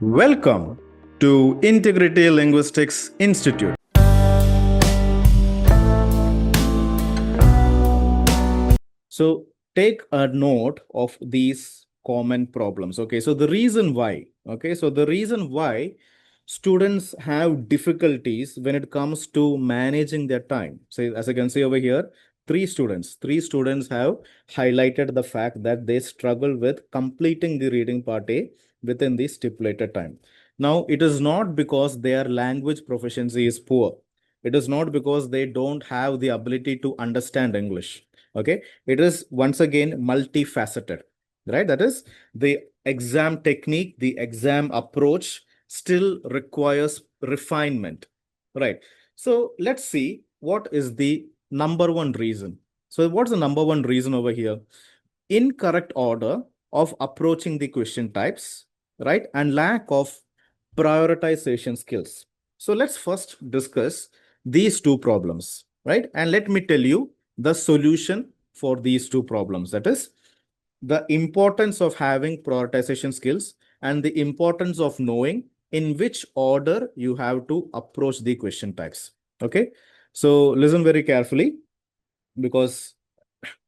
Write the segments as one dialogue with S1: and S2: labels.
S1: Welcome to Integrity Linguistics Institute. So take a note of these common problems. Okay, so the reason why students have difficulties when it comes to managing their time. So as you can see over here, three students have highlighted the fact that they struggle with completing the reading part A within the stipulated time. Now, it is not because their language proficiency is poor. It is not because they don't have the ability to understand English. Okay, it is once again multifaceted, right? That is, the exam technique, the exam approach still requires refinement, right? So let's see what is the number one reason. So what's the number one reason over here? Incorrect order of approaching the question types, right? And lack of prioritization skills. So let's first discuss these two problems, right? And let me tell you the solution for these two problems. That is the importance of having prioritization skills and the importance of knowing in which order you have to approach the question types. Okay, so listen very carefully, because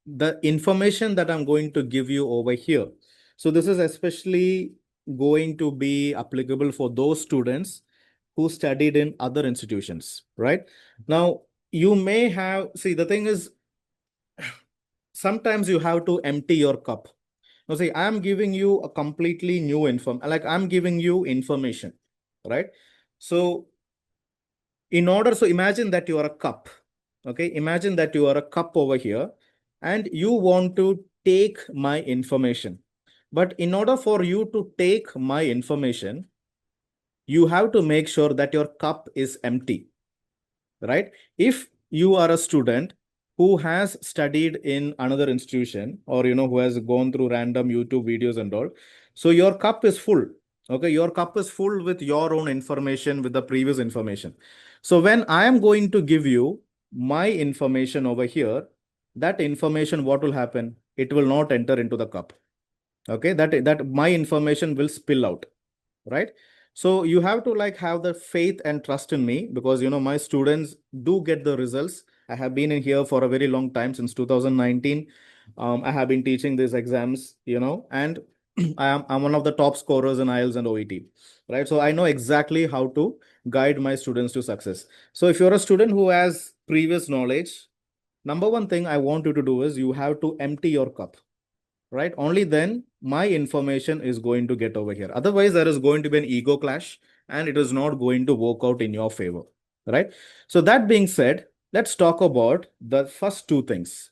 S1: the information that I'm going to give you over here, so this is especially going to be applicable for those students who studied in other institutions, right? Now, you may have, see, the thing is, sometimes you have to empty your cup. Now, see, I'm giving you a completely new I'm giving you information, right? So so imagine that you are a cup. Okay, imagine that you are a cup over here and you want to take my information. But in order for you to take my information, you have to make sure that your cup is empty, right? If you are a student who has studied in another institution, or who has gone through random YouTube videos and all, so your cup is full. Okay, your cup is full with your own information, with the previous information. So when I am going to give you my information over here, that information, what will happen? It will not enter into the cup. Okay, that my information will spill out, right? So you have to have the faith and trust in me, because my students do get the results. I have been in here for a very long time, since 2019. I have been teaching these exams, and I'm one of the top scorers in IELTS and OET, right? So I know exactly how to guide my students to success. So if you're a student who has previous knowledge, number one thing I want you to do is you have to empty your cup, right? Only then my information is going to get over here. Otherwise, there is going to be an ego clash and it is not going to work out in your favor, right? So that being said, let's talk about the first two things: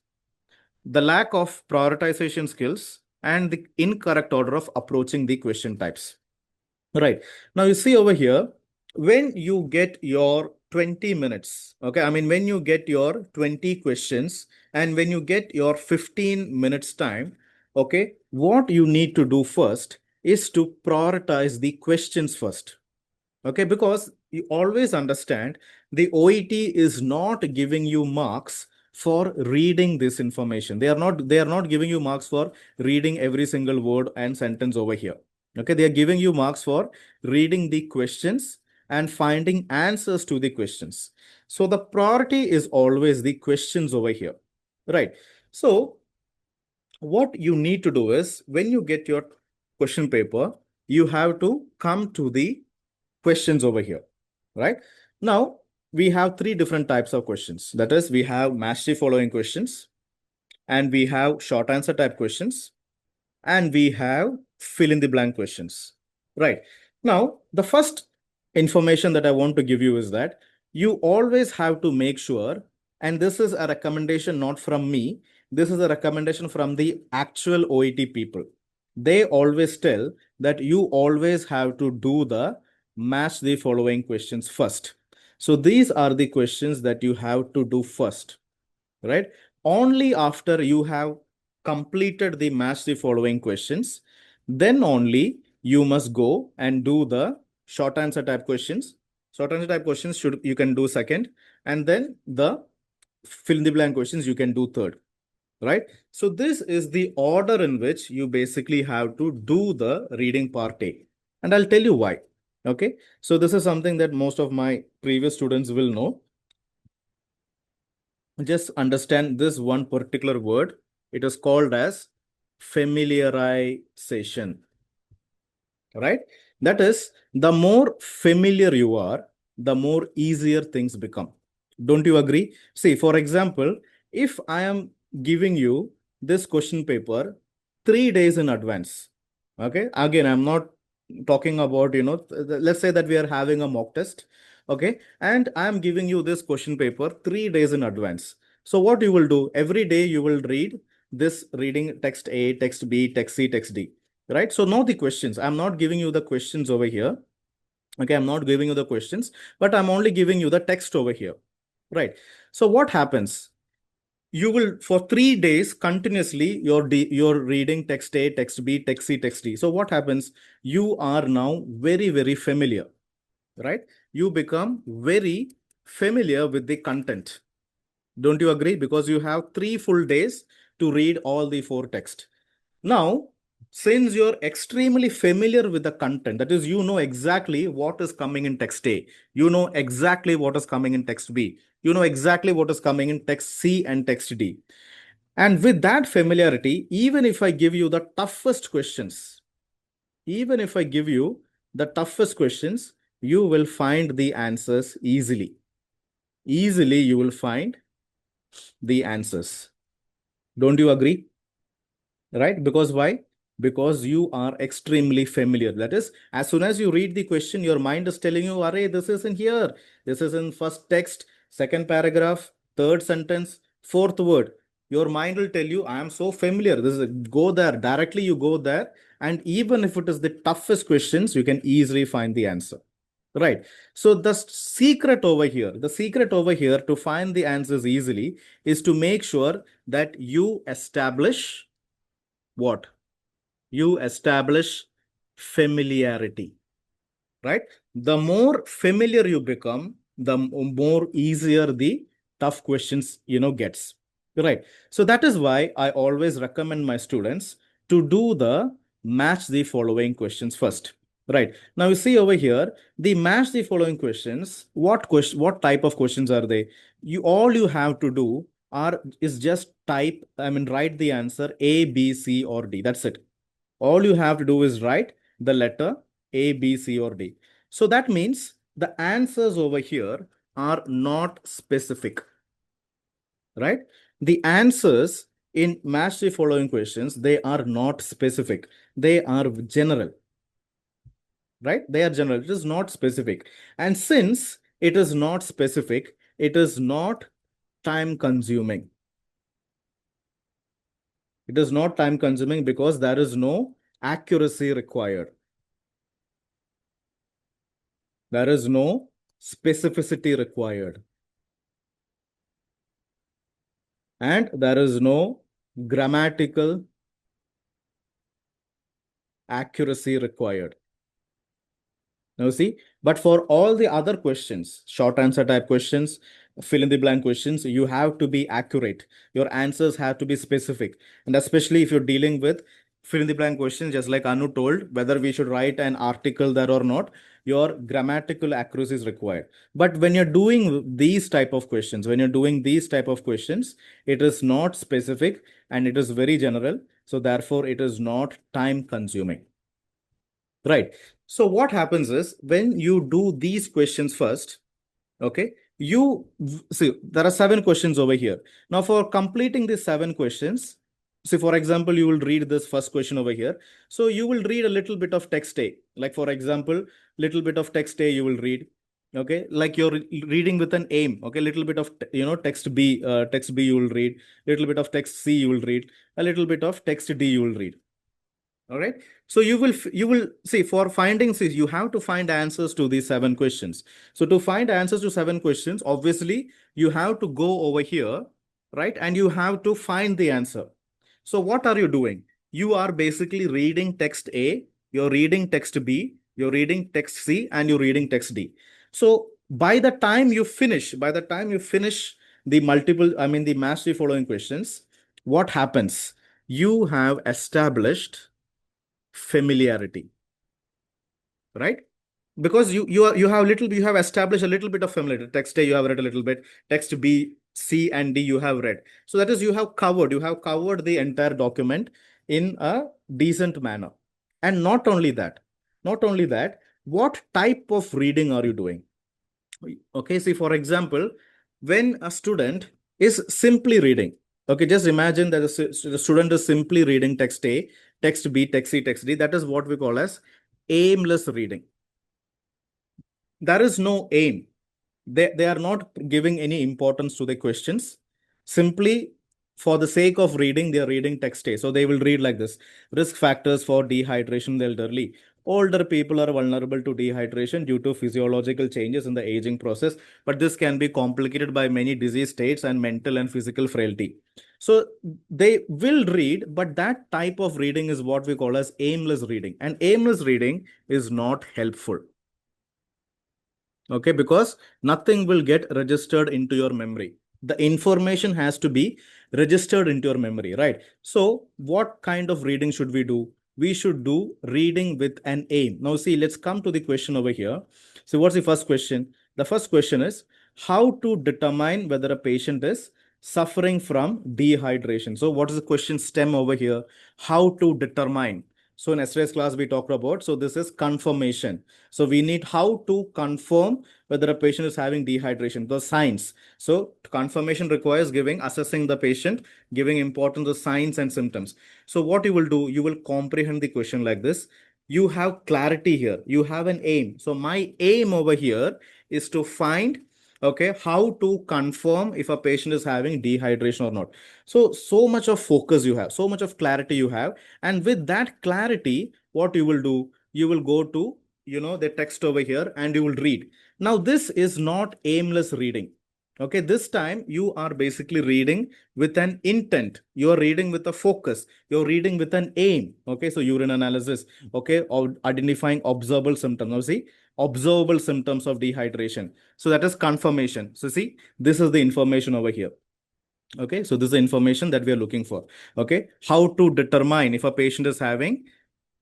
S1: the lack of prioritization skills and the incorrect order of approaching the question types. Right. Now you see over here, when you get your 20 minutes, okay, I mean, when you get your 20 questions and when you get your 15 minutes time, okay, what you need to do first is to prioritize the questions first. Okay, because you always understand the OET is not giving you marks for reading this information. They are not giving you marks for reading every single word and sentence over here. Okay, they are giving you marks for reading the questions and finding answers to the questions. So the priority is always the questions over here, right? So what you need to do is, when you get your question paper, you have to come to the questions over here, right? Now, we have three different types of questions. That is, we have match the following questions, and we have short answer type questions, and we have fill in the blank questions, right? Now, the first information that I want to give you is that you always have to make sure, and this is a recommendation not from me, this is a recommendation from the actual OET people. They always tell that you always have to do the match the following questions first. So these are the questions that you have to do first, right? Only after you have completed the match the following questions, then only you must go and do the short answer type questions. Short answer type questions you can do second, and then the fill in the blank questions you can do third, right? So this is the order in which you basically have to do the reading part A. And I'll tell you why. Okay. So this is something that most of my previous students will know. Just understand this one particular word. It is called as familiarization, right? That is, the more familiar you are, the more easier things become. Don't you agree? See, for example, if I am giving you this question paper 3 days in advance, okay? Again, I'm not talking about, let's say that we are having a mock test, okay? And I'm giving you this question paper 3 days in advance. So what you will do, every day you will read this reading text A, text B, text C, text D, right? So now the questions, I'm not giving you the questions over here. Okay, I'm not giving you the questions, but I'm only giving you the text over here, right? So what happens? You will, for 3 days continuously, you're reading text A, text B, text C, text D. So what happens? You are now very, very familiar, right? You become very familiar with the content. Don't you agree? Because you have 3 full days to read all the 4 texts. Now, since you're extremely familiar with the content, that is, you know exactly what is coming in text A, you know exactly what is coming in text B, you know exactly what is coming in text C and text D. And with that familiarity, even if I give you the toughest questions, even if I give you the toughest questions, you will find the answers easily. Easily, you will find the answers. Don't you agree? Right? Because why? Because you are extremely familiar. That is, as soon as you read the question, your mind is telling you, array, this is in here. This is in first text, second paragraph, third sentence, fourth word. Your mind will tell you, I am so familiar. This is go there. Directly you go there. And even if it is the toughest questions, you can easily find the answer. Right. So the secret over here to find the answers easily is to make sure that you establish what? You establish familiarity, right? The more familiar you become, the more easier the tough questions, gets, right? So that is why I always recommend my students to do the match the following questions first. Right. Now you see over here, the match the following questions. What type of questions are they? All you have to do is just write the answer A, B, C, or D. That's it. All you have to do is write the letter A, B, C, or D. So that means the answers over here are not specific, right? The answers in match the following questions, they are not specific. They are general, right? They are general. It is not specific. And since it is not specific, it is not time consuming. It is not time consuming because there is no accuracy required. There is no specificity required. And there is no grammatical accuracy required. Now see, but for all the other questions, short answer type questions, fill in the blank questions, you have to be accurate. Your answers have to be specific. And especially if you're dealing with fill in the blank questions, just like Anu told, whether we should write an article there or not, your grammatical accuracy is required. But when you're doing these type of questions, it is not specific and it is very general. So therefore, it is not time consuming. Right. So what happens is when you do these questions first, okay, you see there are 7 questions over here. Now for completing these 7 questions, see for example, you will read this first question over here. So you will read a little bit of text A. Like for example, little bit of text A you will read. Okay, like you're reading with an aim. Okay, little bit of text B you will read. Little bit of text C you will read. A little bit of text D you will read. All right. So you will see for findings is you have to find answers to these 7 questions. So to find answers to 7 questions, obviously you have to go over here, right? And you have to find the answer. So what are you doing? You are basically reading text A, you're reading text B, you're reading text C, and you're reading text D. So by the time you finish the mastery following questions, what happens? You have established familiarity. right? Because you have established a little bit of familiarity. Text A you have read a little bit, text B, C, and D you have read. So that is you have covered the entire document in a decent manner. And not only that, what type of reading are you doing? Okay, see, for example, when a student is simply reading, okay, just imagine that the student is simply reading text A, text B, text C, text D. That is what we call as aimless reading. There is no aim. They are not giving any importance to the questions. Simply for the sake of reading, they are reading text A. So they will read like this: risk factors for dehydration in the elderly. Older people are vulnerable to dehydration due to physiological changes in the aging process, but this can be complicated by many disease states and mental and physical frailty. So they will read, but that type of reading is what we call as aimless reading. And aimless reading is not helpful. Okay, because nothing will get registered into your memory. The information has to be registered into your memory, right? So what kind of reading should we do? We should do reading with an aim. Now see, let's come to the question over here. So what's the first question? The first question is how to determine whether a patient is suffering from dehydration. So what is the question stem over here? How to determine. So in yesterday's class we talked about, so this is confirmation. So we need how to confirm whether a patient is having dehydration, the signs. So confirmation requires assessing the patient, giving importance to signs and symptoms. So what you will do, you will comprehend the question like this. You have clarity here. You have an aim. So my aim over here is to find, okay, how to confirm if a patient is having dehydration or not. So much of focus you have, so much of clarity you have. And with that clarity, what you will do, you will go to, the text over here and you will read. Now this is not aimless reading. Okay, this time you are basically reading with an intent. You are reading with a focus. You're reading with an aim. Okay, so urine analysis, okay, or identifying observable symptoms. Now see, observable symptoms of dehydration. So that is confirmation. So see, this is the information over here. Okay, so this is the information that we are looking for. Okay, how to determine if a patient is having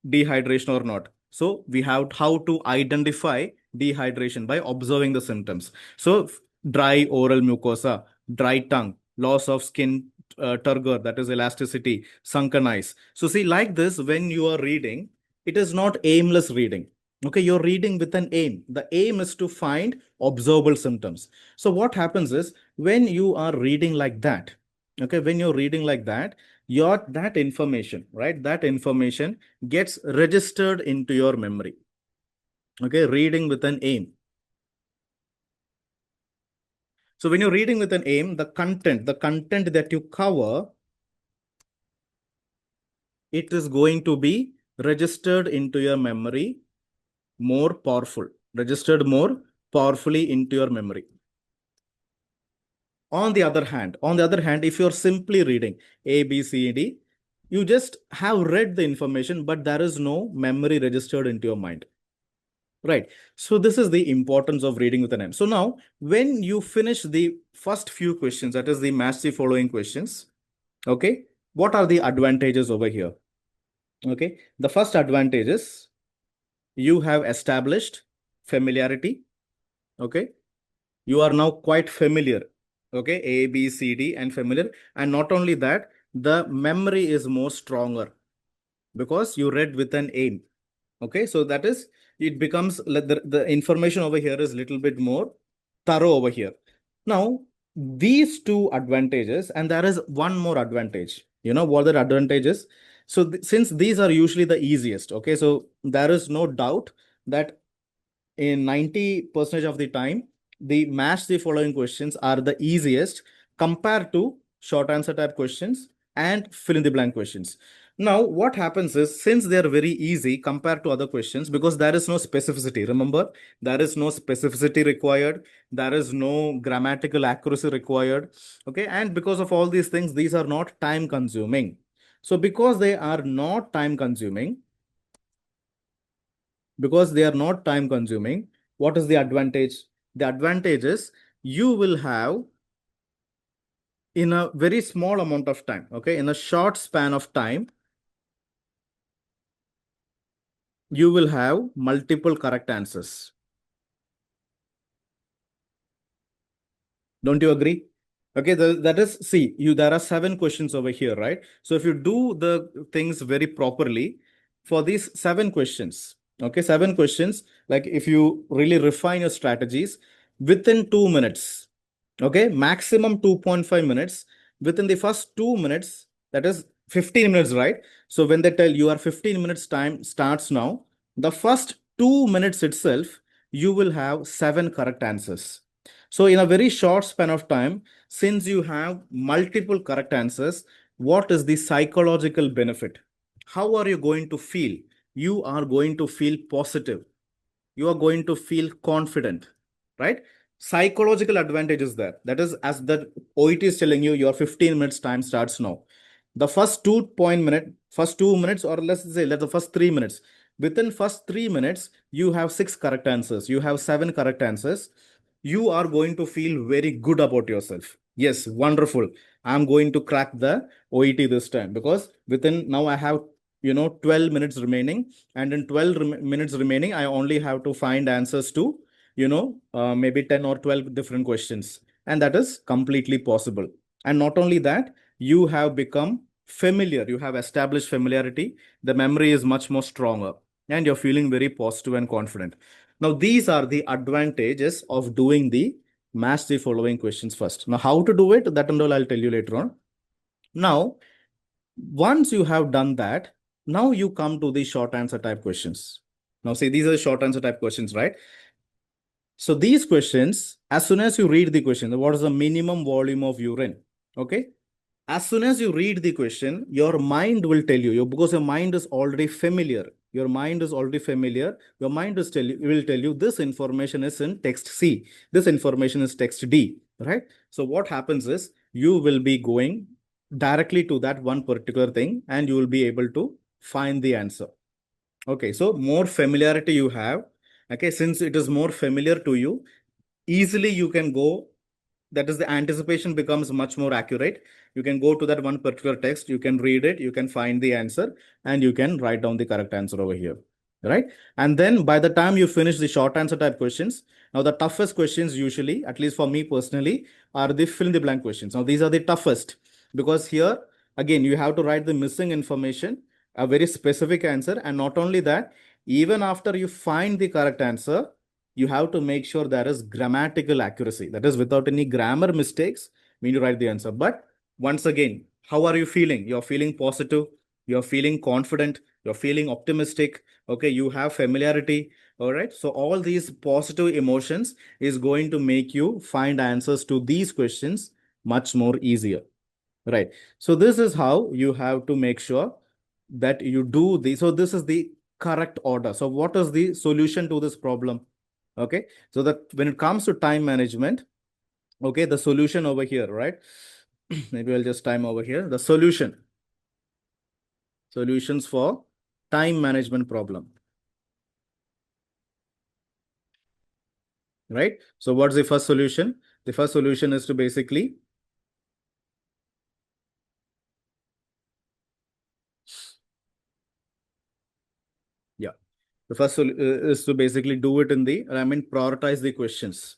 S1: dehydration or not. So we have how to identify dehydration by observing the symptoms. So dry oral mucosa, dry tongue, loss of skin turgor, that is elasticity, sunken eyes. So see, like this, when you are reading, it is not aimless reading. Okay, you're reading with an aim. The aim is to find observable symptoms. So what happens is when you are reading like that, okay, when you're reading like that, your that information, right? That information gets registered into your memory. Okay, reading with an aim. So when you're reading with an aim, the content that you cover, it is going to be registered into your memory more powerful, registered more powerfully into your memory. On the other hand, if you're simply reading A, B, C, D, you just have read the information, but there is no memory registered into your mind. Right. So this is the importance of reading with an aim. So now, when you finish the first few questions, that is the match the following questions, okay, what are the advantages over here? Okay, the first advantage is you have established familiarity. Okay, you are now quite familiar. Okay, A, B, C, D, and familiar. And not only that, the memory is more stronger because you read with an aim. Okay, so that is, it becomes the information over here is a little bit more thorough over here. Now, these two advantages, and there is one more advantage. You know what the advantage is? So since these are usually the easiest, okay, so there is no doubt that in 90% of the time, the match the following questions are the easiest compared to short answer type questions and fill in the blank questions. Now, what happens is, since they are very easy compared to other questions, because there is no specificity, remember, there is no specificity required, there is no grammatical accuracy required, okay, and because of all these things, these are not time consuming. So because they are not time consuming, what is the advantage? The advantage is you will have, in a very small amount of time, okay, in a short span of time, you will have multiple correct answers. Don't you agree? Okay, that is, see, there are 7 questions over here, right? So if you do the things very properly for these 7 questions, okay, 7 questions, like if you really refine your strategies within 2 minutes, okay, maximum 2.5 minutes, within the first 2 minutes, that is 15 minutes, right? So when they tell you are 15 minutes time starts now, the first 2 minutes itself, you will have 7 correct answers. So in a very short span of time, since you have multiple correct answers, what is the psychological benefit? How are you going to feel? You are going to feel positive. You are going to feel confident, right? Psychological advantage is there. That is, as the OET is telling you, your 15 minutes time starts now. The first 2 minutes, or let's say let the first 3 minutes. Within first 3 minutes, you have 6 correct answers. You have 7 correct answers. You are going to feel very good about yourself. Yes, wonderful. I'm going to crack the OET this time because within now I have 12 minutes remaining, and in 12 minutes remaining I only have to find answers to maybe 10 or 12 different questions, and that is completely possible. And not only that, you have become familiar, you have established familiarity, the memory is much more stronger, and you're feeling very positive and confident. Now these are the advantages of doing the match the following questions first. Now how to do it, that and all I'll tell you later on. Now once you have done that, now you come to the short answer type questions. Now, see, these are the short answer type questions, right? So these questions, as soon as you read the question, what is the minimum volume of urine? Okay. As soon as you read the question, your mind will tell you, because your mind is already familiar. Your mind is already familiar. Your mind will tell you this information is in text C. This information is text D, right? So what happens is you will be going directly to that one particular thing and you will be able to find the answer. Okay, so more familiarity you have. Okay, since it is more familiar to you, easily you can go, that is the anticipation becomes much more accurate. You can go to that one particular text, you can read it, you can find the answer, and you can write down the correct answer over here, right? And then by the time you finish the short answer type questions, now the toughest questions usually, at least for me personally, are the fill in the blank questions. Now these are the toughest because here again you have to write the missing information, a very specific answer, and not only that, even after you find the correct answer, you have to make sure there is grammatical accuracy. That is, without any grammar mistakes, when you write the answer. But once again, how are you feeling? You're feeling positive, you're feeling confident, you're feeling optimistic. Okay, you have familiarity. All right. So all these positive emotions is going to make you find answers to these questions much more easier. Right. So this is how you have to make sure that you do this. So this is the correct order. So what is the solution to this problem? Okay. So that when it comes to time management, okay, the solution over here, right? Maybe I'll just time over here. The solutions for time management problem, right? So what's the first solution? The first solution is to basically, yeah, the first is to basically do it in the, prioritize the questions,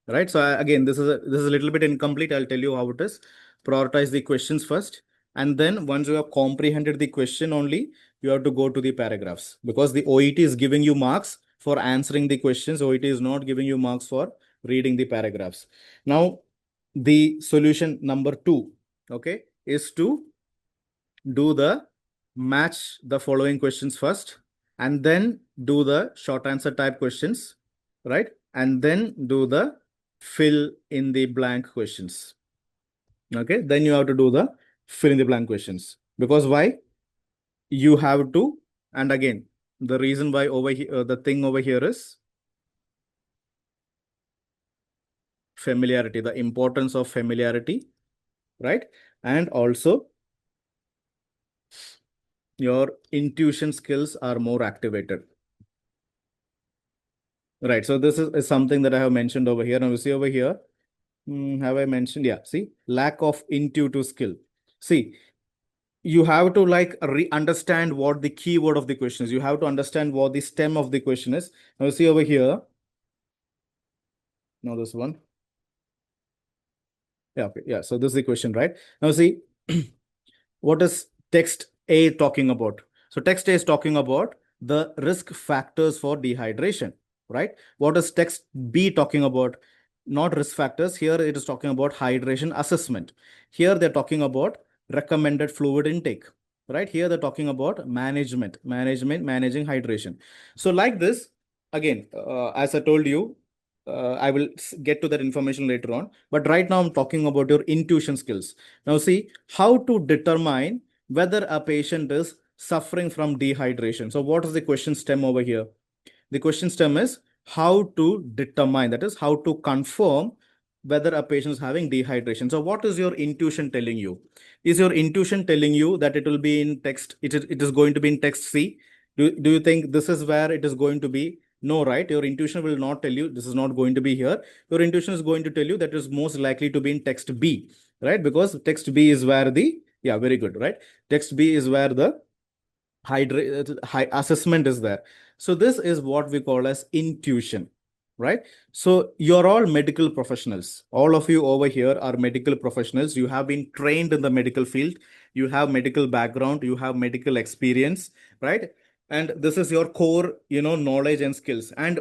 S1: right? So again, this is a little bit incomplete. I'll tell you how it is. Prioritize the questions first, and then once you have comprehended the question only, you have to go to the paragraphs, because the OET is giving you marks for answering the questions. OET is not giving you marks for reading the paragraphs. Now the solution number 2, okay, is to do the match the following questions first, and then do the short answer type questions, right? And then do the fill in the blank questions. Okay, then you have to do the fill in the blank questions, because why? You have to, and again, the reason why over here, the thing over here is familiarity, the importance of familiarity, right? And also your intuition skills are more activated. Right. So this is something that I have mentioned over here. Now you see over here, have I mentioned? Yeah. See, lack of intuitive skill. See, you have to like understand what the keyword of the question is. You have to understand what the stem of the question is. Now see over here. Now this one. Yeah, okay. Yeah. So this is the question, right? Now see, what is text A talking about? So text A is talking about the risk factors for dehydration, right? What is text B talking about? Not risk factors. Here it is talking about hydration assessment. Here they're talking about recommended fluid intake, right? Here they're talking about managing hydration. So like this, again, as I told you, I will get to that information later on. But right now I'm talking about your intuition skills. Now see how to determine whether a patient is suffering from dehydration. So what is the question stem over here? The question stem is how to determine, that is how to confirm whether a patient is having dehydration. So what is your intuition telling you? Is your intuition telling you that it will be in text, it is going to be in text C? Do you think this is where it is going to be? No, right? Your intuition will not tell you this is not going to be here. Your intuition is going to tell you that it is most likely to be in text B, right? Because text B is where the, yeah, very good, right? Text B is where the high assessment is there. So this is what we call as intuition, right? So you're all medical professionals. All of you over here are medical professionals. You have been trained in the medical field. You have medical background. You have medical experience, right? And this is your core, knowledge and skills. And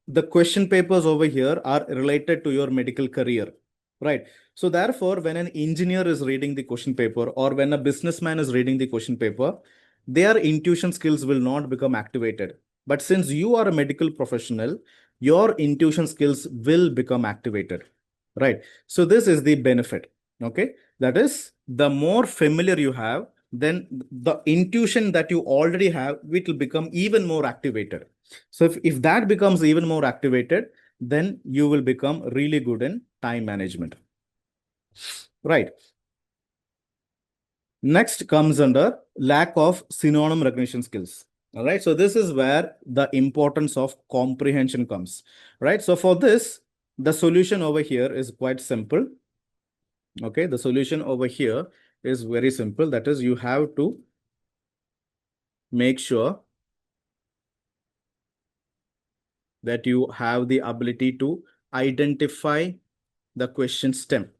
S1: the question papers over here are related to your medical career, right? So therefore, when an engineer is reading the question paper or when a businessman is reading the question paper, their intuition skills will not become activated. But since you are a medical professional, your intuition skills will become activated, right? So this is the benefit. Okay. That is, the more familiar you have, then the intuition that you already have, it will become even more activated. So if that becomes even more activated, then you will become really good in time management, right? Next comes under lack of synonym recognition skills. All right. So this is where the importance of comprehension comes, right? So for this, the solution over here is quite simple. Okay. The solution over here is very simple. That is, you have to make sure that you have the ability to identify the question stem,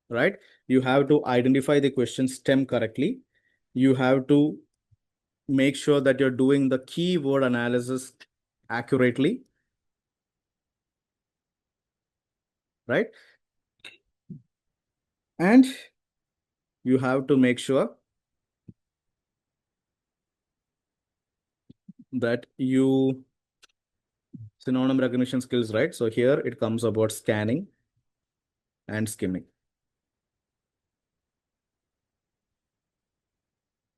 S1: right? You have to identify the question stem correctly. You have to make sure that you're doing the keyword analysis accurately, right? And you have to make sure that you synonym recognition skills, right? So here it comes about scanning and skimming.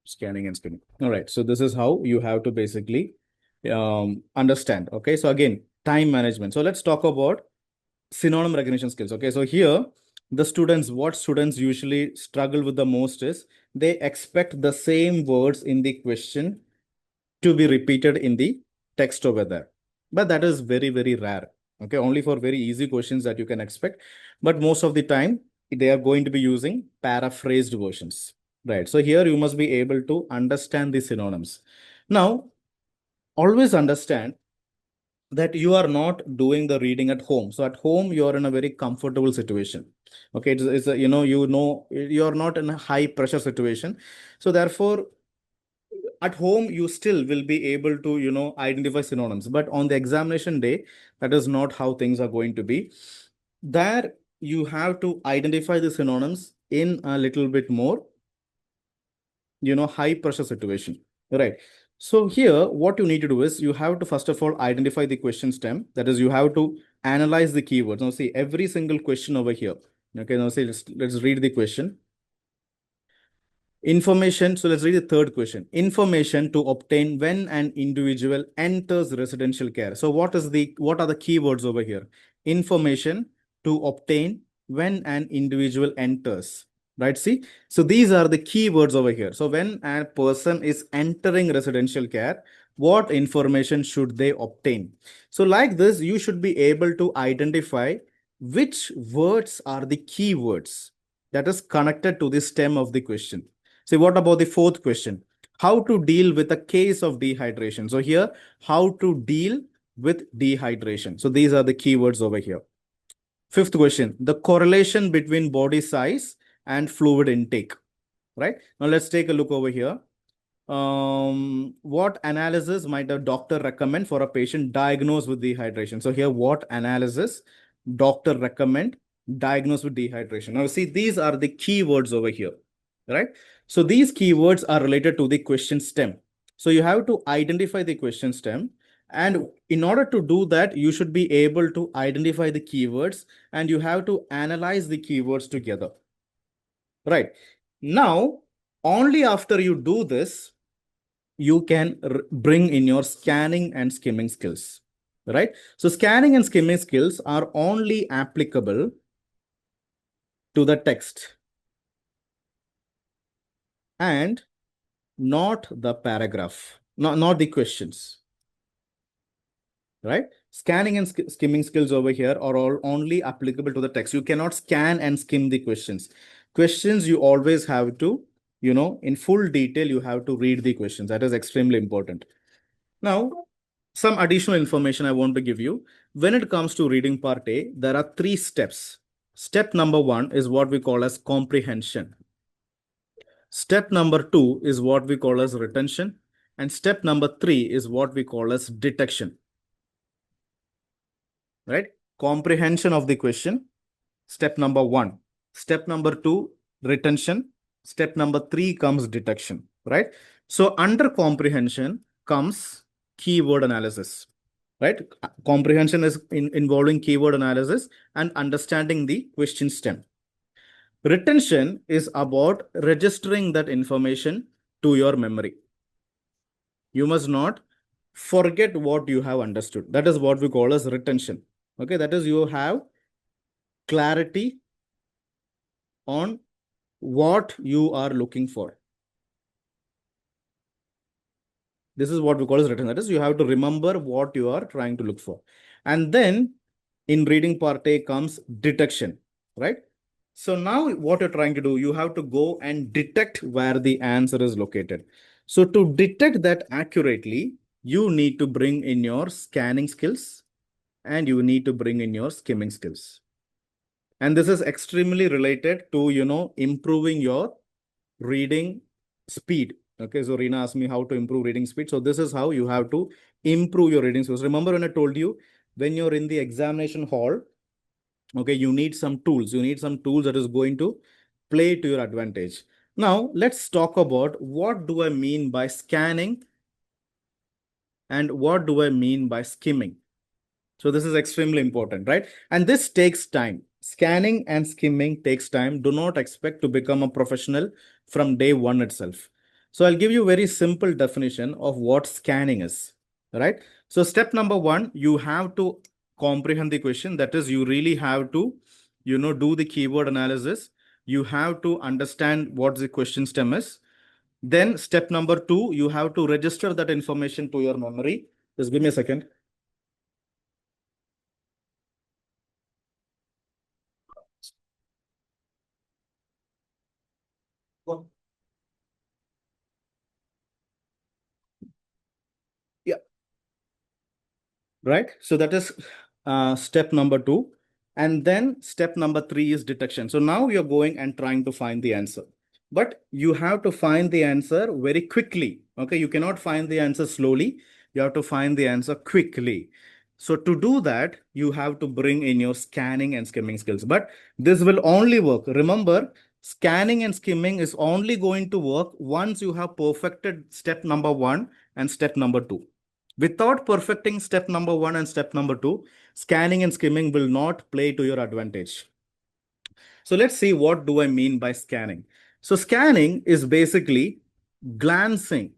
S1: Scanning and skimming. All right. So this is how you have to basically understand. Okay. So again, time management. So let's talk about synonym recognition skills. Okay. So here, the students, what students usually struggle with the most is they expect the same words in the question to be repeated in the text over there. But that is very, very rare. Okay, only for very easy questions that you can expect. But most of the time, they are going to be using paraphrased versions. Right. So here you must be able to understand the synonyms. Now, always understand that you are not doing the reading at home. So at home, you are in a very comfortable situation. Okay, it's a, you're not in a high pressure situation. So therefore, at home you still will be able to identify synonyms, but on the examination day that is not how things are going to be. There you have to identify the synonyms in a little bit more high pressure situation, right? So here what you need to do is you have to first of all identify the question stem, that is you have to analyze the keywords. Now see every single question over here. Okay, now see let's read the question. Information. So let's read the third question. Information to obtain when an individual enters residential care. So what are the keywords over here? Information to obtain when an individual enters. Right? See, so these are the keywords over here. So when a person is entering residential care, what information should they obtain? So like this, you should be able to identify which words are the keywords that is connected to the stem of the question. See, what about the fourth question? How to deal with a case of dehydration. So here, how to deal with dehydration. So these are the keywords over here. Fifth question, the correlation between body size and fluid intake, right? Now let's take a look over here. What analysis might a doctor recommend for a patient diagnosed with dehydration? So here, what analysis doctor recommend diagnosed with dehydration? Now see, these are the keywords over here, right? So these keywords are related to the question stem. So you have to identify the question stem. And in order to do that, you should be able to identify the keywords and you have to analyze the keywords together, right? Now, only after you do this, you can bring in your scanning and skimming skills, right? So scanning and skimming skills are only applicable to the text and not the paragraph, not the questions, right? Scanning and skimming skills over here are all only applicable to the text. You cannot scan and skim the questions. Questions you always have to, in full detail, you have to read the questions. That is extremely important. Now, some additional information I want to give you. When it comes to reading part A, there are 3 steps. Step number 1 is what we call as comprehension. Step number 2 is what we call as retention. And step number 3 is what we call as detection. Right? Comprehension of the question, step number 1. Step number 2, retention. Step number 3 comes detection, right? So under comprehension comes keyword analysis, right? Comprehension is involving keyword analysis and understanding the question stem. Retention is about registering that information to your memory. You must not forget what you have understood. That is what we call as retention. Okay, that is you have clarity on what you are looking for. This is what we call as retention. That is, you have to remember what you are trying to look for. And then in reading part A comes detection, right? So now what you're trying to do, you have to go and detect where the answer is located. So to detect that accurately, you need to bring in your scanning skills and you need to bring in your skimming skills. And this is extremely related to, improving your reading speed. Okay, so Reena asked me how to improve reading speed. So this is how you have to improve your reading skills. Remember when I told you, when you're in the examination hall, okay, you need some tools. You need some tools that is going to play to your advantage. Now, let's talk about what do I mean by scanning and what do I mean by skimming. So this is extremely important, right? And this takes time. Scanning and skimming takes time. Do not expect to become a professional from day one itself. So I'll give you a very simple definition of what scanning is, right? So step number 1, you have to comprehend the question. That is, you really have to, do the keyword analysis. You have to understand what the question stem is. Then step number 2, you have to register that information to your memory. Just give me a second. Yeah. Right? So that is step number 2. And then step number 3 is detection. So now you're going and trying to find the answer. But you have to find the answer very quickly. Okay, you cannot find the answer slowly. You have to find the answer quickly. So to do that, you have to bring in your scanning and skimming skills. But this will only work. Remember, scanning and skimming is only going to work once you have perfected step number 1 and step number 2. Without perfecting step number 1 and step number 2, scanning and skimming will not play to your advantage. So let's see, what do I mean by scanning? So scanning is basically glancing,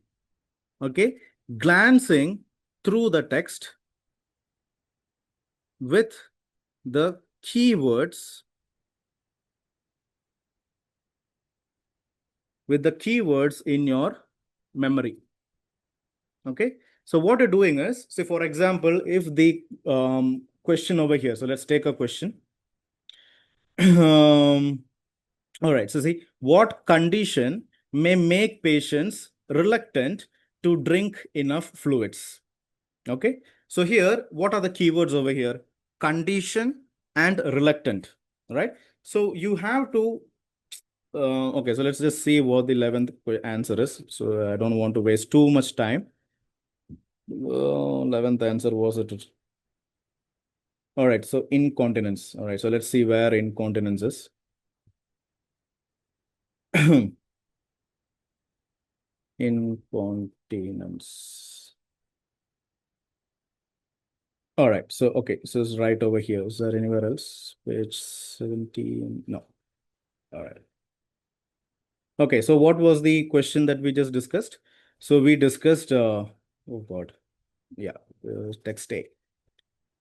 S1: okay? Glancing through the text with the keywords, in your memory, okay? So what you're doing is, say for example, if the question over here, so let's take a question. All right, so see, what condition may make patients reluctant to drink enough fluids. Okay. So here, what are the keywords over here? Condition and reluctant, right? So you have to, okay, so let's just see what the 11th answer is. So I don't want to waste too much time. 11th answer was it? All right, so incontinence. All right, so let's see where incontinence is. Incontinence. All right, so okay, so it's right over here. Is there anywhere else? Page 17. No. All right. Okay, so what was the question that we just discussed? So we discussed, oh God, yeah, text A.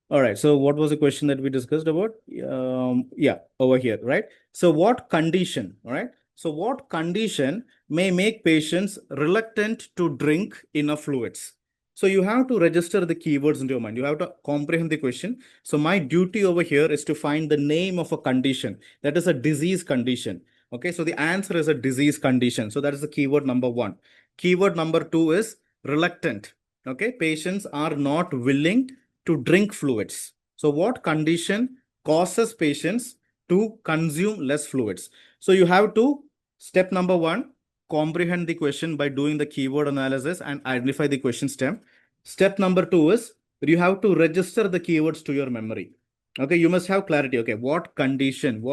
S1: All right. So what was the question that we discussed about? Yeah, over here, right? So what condition, all right? So what condition may make patients reluctant to drink enough fluids? So you have to register the keywords into your mind. You have to comprehend the question. So my duty over here is to find the name of a condition. That is a disease condition. Okay. So the answer is a disease condition. So that is the keyword number one. Keyword number two is reluctant. Okay. Patients are not willing to drink fluids. So what condition causes patients to consume less fluids? So you have to, step number one, comprehend the question by doing the keyword analysis and identify the question stem. Step number two is you have to register the keywords to your memory. Okay, you must have clarity. Okay, what condition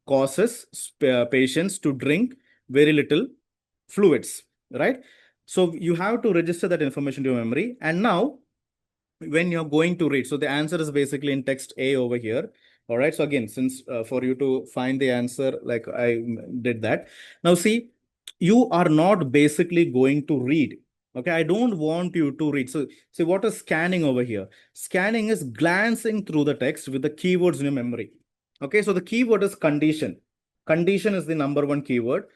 S1: causes patients to drink very little fluids, right? So you have to register that information to your memory. And now when you're going to read, so the answer is basically in text A over here. All right. So again, since for you to find the answer, like I did that. Now see, you are not basically going to read. Okay. I don't want you to read. So see, what is scanning over here? Scanning is glancing through the text with the keywords in your memory. Okay. So the keyword is condition. Condition is the number one keyword.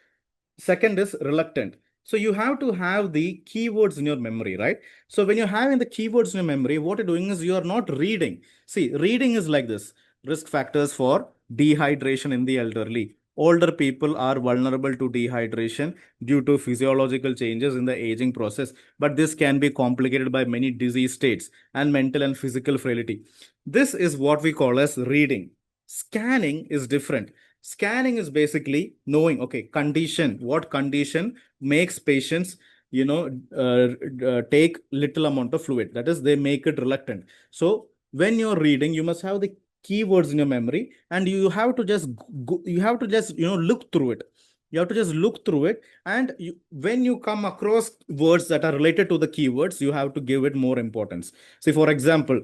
S1: Second is reluctant. So you have to have the keywords in your memory, right? So when you're having the keywords in your memory, what you're doing is you're not reading. See, reading is like this. Risk factors for dehydration in the elderly. Older people are vulnerable to dehydration due to physiological changes in the aging process, but this can be complicated by many disease states and mental and physical frailty. This is what we call as reading. Scanning is different. Scanning is basically knowing, okay, condition, what condition makes patients, take little amount of fluid. That is, they make it reluctant. So when you're reading, you must have the keywords in your memory and you have to just, look through it. You have to just look through it. And when you come across words that are related to the keywords, you have to give it more importance. See, for example,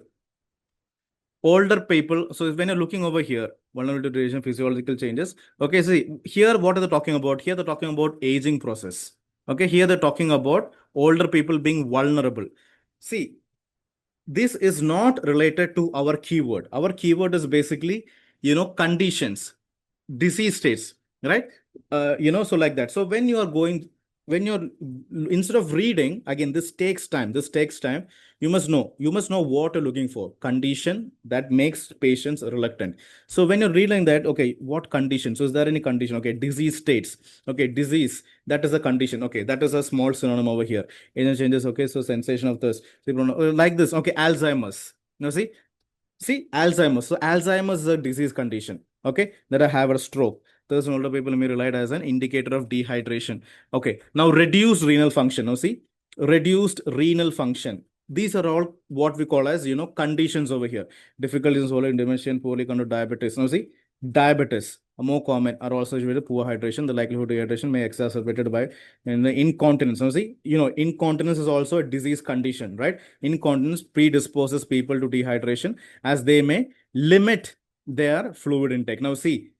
S1: older people. So when you're looking over here, vulnerability to radiation, physiological changes. Okay, see here, what are they talking about? Here they're talking about aging process. Okay, here they're talking about older people being vulnerable. See, this is not related to our keyword. Our keyword is basically, conditions, disease states, right? So like that. So when you are going, when you're, instead of reading, again, this takes time. This takes time. You must know what you're looking for. Condition that makes patients reluctant. So when you're reading that, okay, what condition? So is there any condition? Okay, disease states. Okay, disease, that is a condition. Okay, that is a small synonym over here. Agent changes. Okay, so sensation of this, like this. Okay, Alzheimer's. Now see, Alzheimer's. So Alzheimer's is a disease condition. Okay, that I have a stroke. Those older people may relate as an indicator of dehydration. Okay, now reduced renal function. Now see, reduced renal function. These are all what we call as, conditions over here. Difficulties in swallowing, dementia, poorly controlled diabetes. Now see, diabetes, more common, are also associated with poor hydration. The likelihood of dehydration may exacerbated by the incontinence. Now see, incontinence is also a disease condition, right? Incontinence predisposes people to dehydration as they may limit their fluid intake. Now see,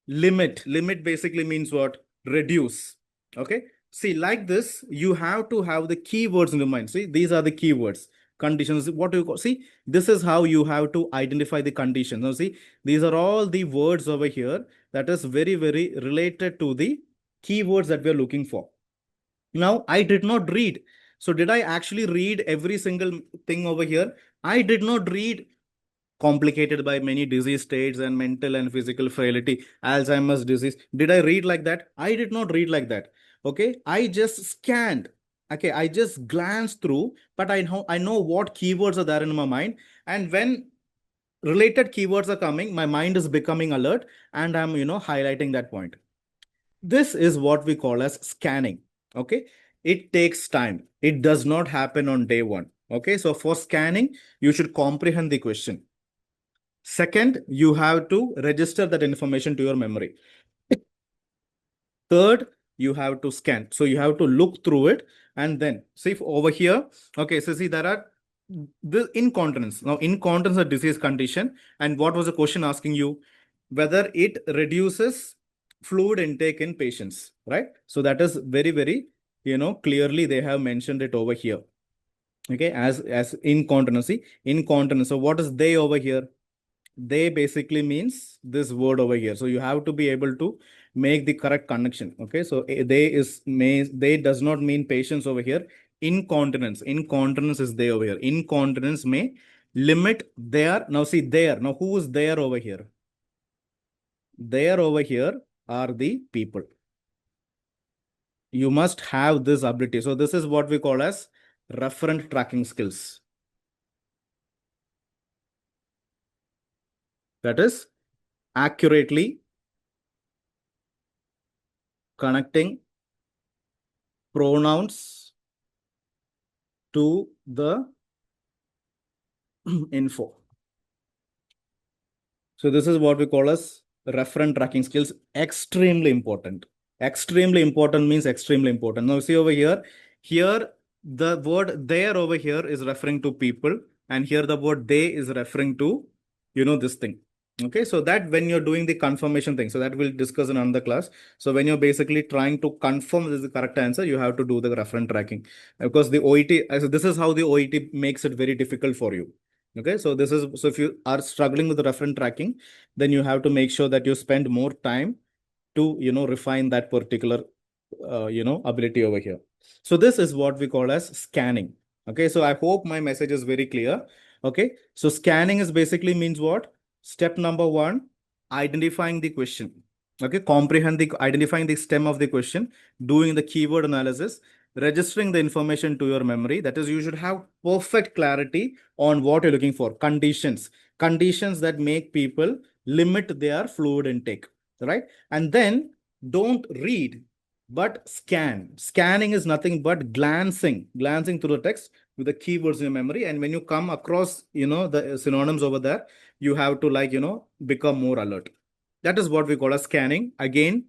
S1: limit basically means what? Reduce. Okay. See, like this, you have to have the keywords in the mind. See, these are the keywords. Conditions. What do you call? See, this is how you have to identify the conditions. Now see, these are all the words over here that is very, very related to the keywords that we are looking for. Now, I did not read. So did I actually read every single thing over here? I did not read complicated by many disease states and mental and physical frailty, Alzheimer's disease. Did I read like that? I did not read like that. Okay, I just scanned. Okay, I just glanced through, but I know what keywords are there in my mind. And when related keywords are coming, my mind is becoming alert and I'm, highlighting that point. This is what we call as scanning. Okay, it takes time. It does not happen on day one. Okay, so for scanning, you should comprehend the question. Second, you have to register that information to your memory. Third, you have to scan. So you have to look through it and then see if over here. Okay, so see, there are the incontinence. Now, incontinence is a disease condition. And what was the question asking you? Whether it reduces fluid intake in patients, right? So that is very, very, clearly they have mentioned it over here. Okay, as incontinency, incontinence. So what is they over here? They basically means this word over here. So you have to be able to make the correct connection. Okay, so they does not mean patients over here. Incontinence is they over here. Incontinence may limit their. Now see there. Now who is there over here? There over here are the people. You must have this ability. So this is what we call as referent tracking skills. That is accurately connecting pronouns to the info. So this is what we call as referent tracking skills. Extremely important. Extremely important means extremely important. Now see over here the word there over here is referring to people, and here the word they is referring to, this thing. Okay, so that when you're doing the confirmation thing, so that we'll discuss in another class. So when you're basically trying to confirm this is the correct answer, you have to do the referent tracking. Because the OET, so this is how the OET makes it very difficult for you. Okay, so this is, so if you are struggling with the referent tracking, then you have to make sure that you spend more time to, refine that particular, ability over here. So this is what we call as scanning. Okay, so I hope my message is very clear. Okay, so scanning is basically means what? Step number one, identifying the question. Okay, identifying the stem of the question, doing the keyword analysis, registering the information to your memory. That is, you should have perfect clarity on what you're looking for. Conditions that make people limit their fluid intake, right? And then don't read, but scan. Scanning is nothing but glancing through the text with the keywords in your memory. And when you come across, the synonyms over there, you have to become more alert. That is what we call a scanning. Again,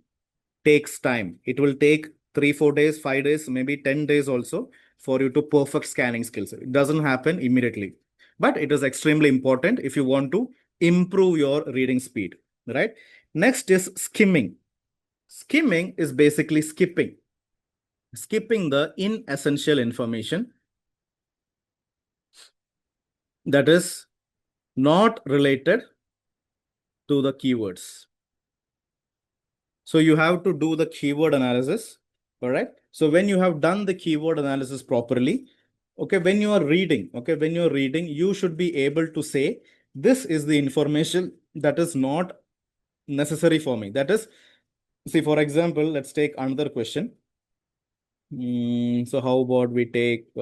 S1: takes time. It will take 3, 4 days, 5 days, maybe 10 days also for you to perfect scanning skills. It doesn't happen immediately, but it is extremely important if you want to improve your reading speed, right? Next is skimming. Skimming is basically skipping the inessential information that is not related to the keywords. So you have to do the keyword analysis, all right? So when you have done the keyword analysis properly, okay, when you are reading, you should be able to say, this is the information that is not necessary for me. That is, see, for example, let's take another question. So how about we take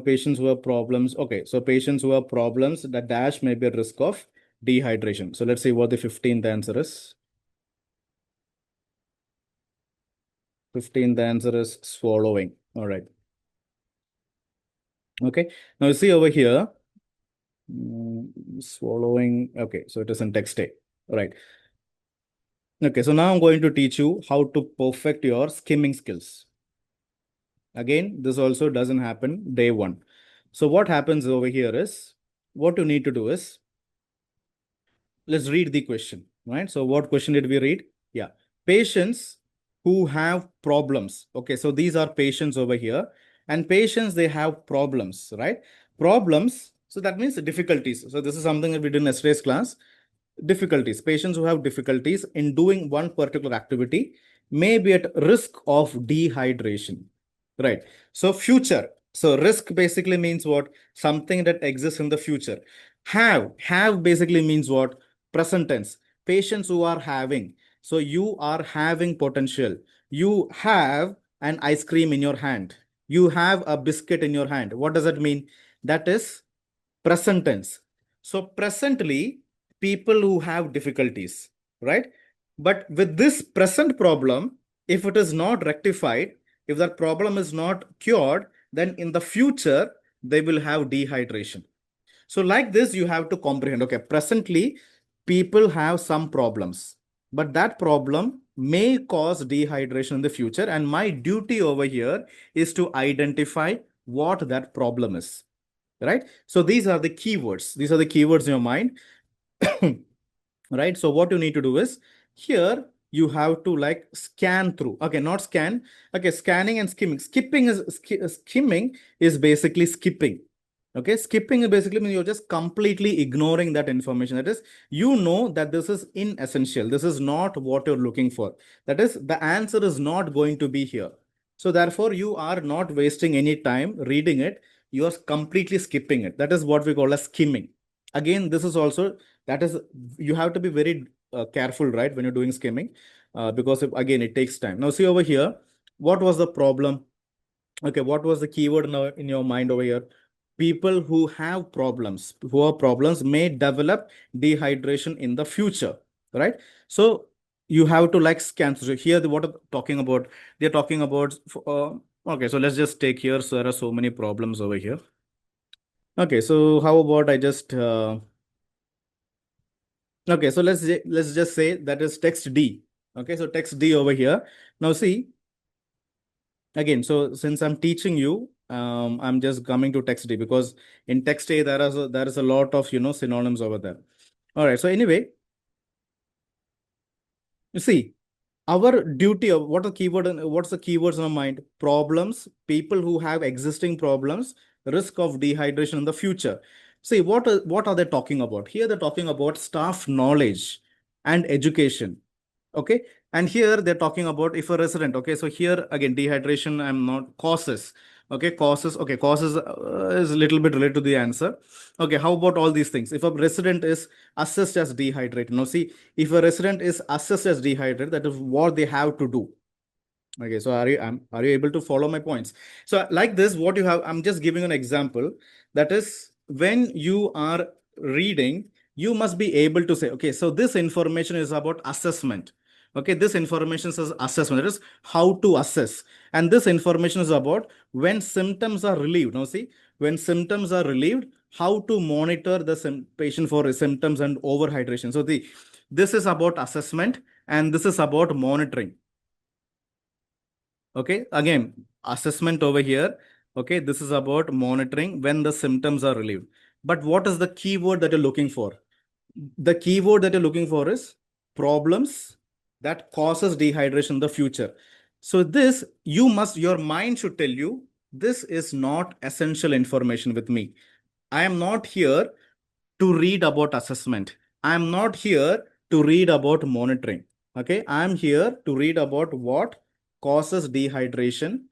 S1: patients who have problems. Okay, so patients who have problems, the dash may be a risk of dehydration. So let's see what the 15th answer is. 15th answer is swallowing. All right. Okay, now you see over here, swallowing. Okay, so it is in text A. All right. Okay, so now I'm going to teach you how to perfect your skimming skills. Again, this also doesn't happen day one. So what happens over here is, what you need to do is, let's read the question, right? So what question did we read? Yeah, patients who have problems. Okay, so these are patients over here, and patients, they have problems, right? Problems, so that means difficulties. So this is something that we did in yesterday's class. Difficulties. Patients who have difficulties in doing one particular activity may be at risk of dehydration, right? So future. So risk basically means what? Something that exists in the future. Have basically means what? Present tense. Patients who are having. So you are having potential. You have an ice cream in your hand. You have a biscuit in your hand. What does that mean? That is present tense. So presently, people who have difficulties, right? But with this present problem, if it is not rectified, if that problem is not cured, then in the future, they will have dehydration. So like this, you have to comprehend, okay, presently, people have some problems, but that problem may cause dehydration in the future. And my duty over here is to identify what that problem is, right? So these are the keywords. These are the keywords in your mind, right? So what you need to do is here you have to like scan through. Okay, not scan. Okay, scanning and skimming. Skimming is basically skipping. Okay, skipping is basically means you're just completely ignoring that information. That is, you know that this is inessential. This is not what you're looking for. That is, the answer is not going to be here. So therefore, you are not wasting any time reading it. You are completely skipping it. That is what we call as skimming. Again, this is also, that is, you have to be very careful, right, when you're doing skimming, because again, it takes time. Now, see over here, what was the problem? Okay, what was the keyword now in your mind over here? People who have problems, who have problems may develop dehydration in the future, right? So you have to like scan. So here, what are talking about? They're talking about, okay, so let's just take here. So there are so many problems over here. Okay, so how about I just, okay, so let's just say that is text D. Okay, so text D over here. Now see, again, so since I'm teaching you, I'm just coming to text D because in text A there is a lot of synonyms over there. All right. So anyway, you see, our duty of what the keyword and what's the keywords in our mind? Problems, people who have existing problems, risk of dehydration in the future. See, what are they talking about? Here they're talking about staff knowledge and education. Okay. And here they're talking about if a resident, okay, so here again, dehydration, I'm not causes. Okay, causes, okay, causes is a little bit related to the answer. Okay, how about all these things? If a resident is assessed as dehydrated, now see, if a resident is assessed as dehydrated, that is what they have to do. Okay, so are you able to follow my points? So like this, what you have, I'm just giving an example. That is when you are reading, you must be able to say, okay, so this information is about assessment. Okay, this information says assessment. That is how to assess. And this information is about when symptoms are relieved. Now see, when symptoms are relieved, how to monitor the patient for symptoms and overhydration. So this is about assessment and this is about monitoring. Okay, again, assessment over here. Okay, this is about monitoring when the symptoms are relieved. But what is the keyword that you're looking for? The keyword that you're looking for is problems that causes dehydration in the future. So this, your mind should tell you, this is not essential information with me. I am not here to read about assessment. I am not here to read about monitoring. Okay, I am here to read about what causes dehydration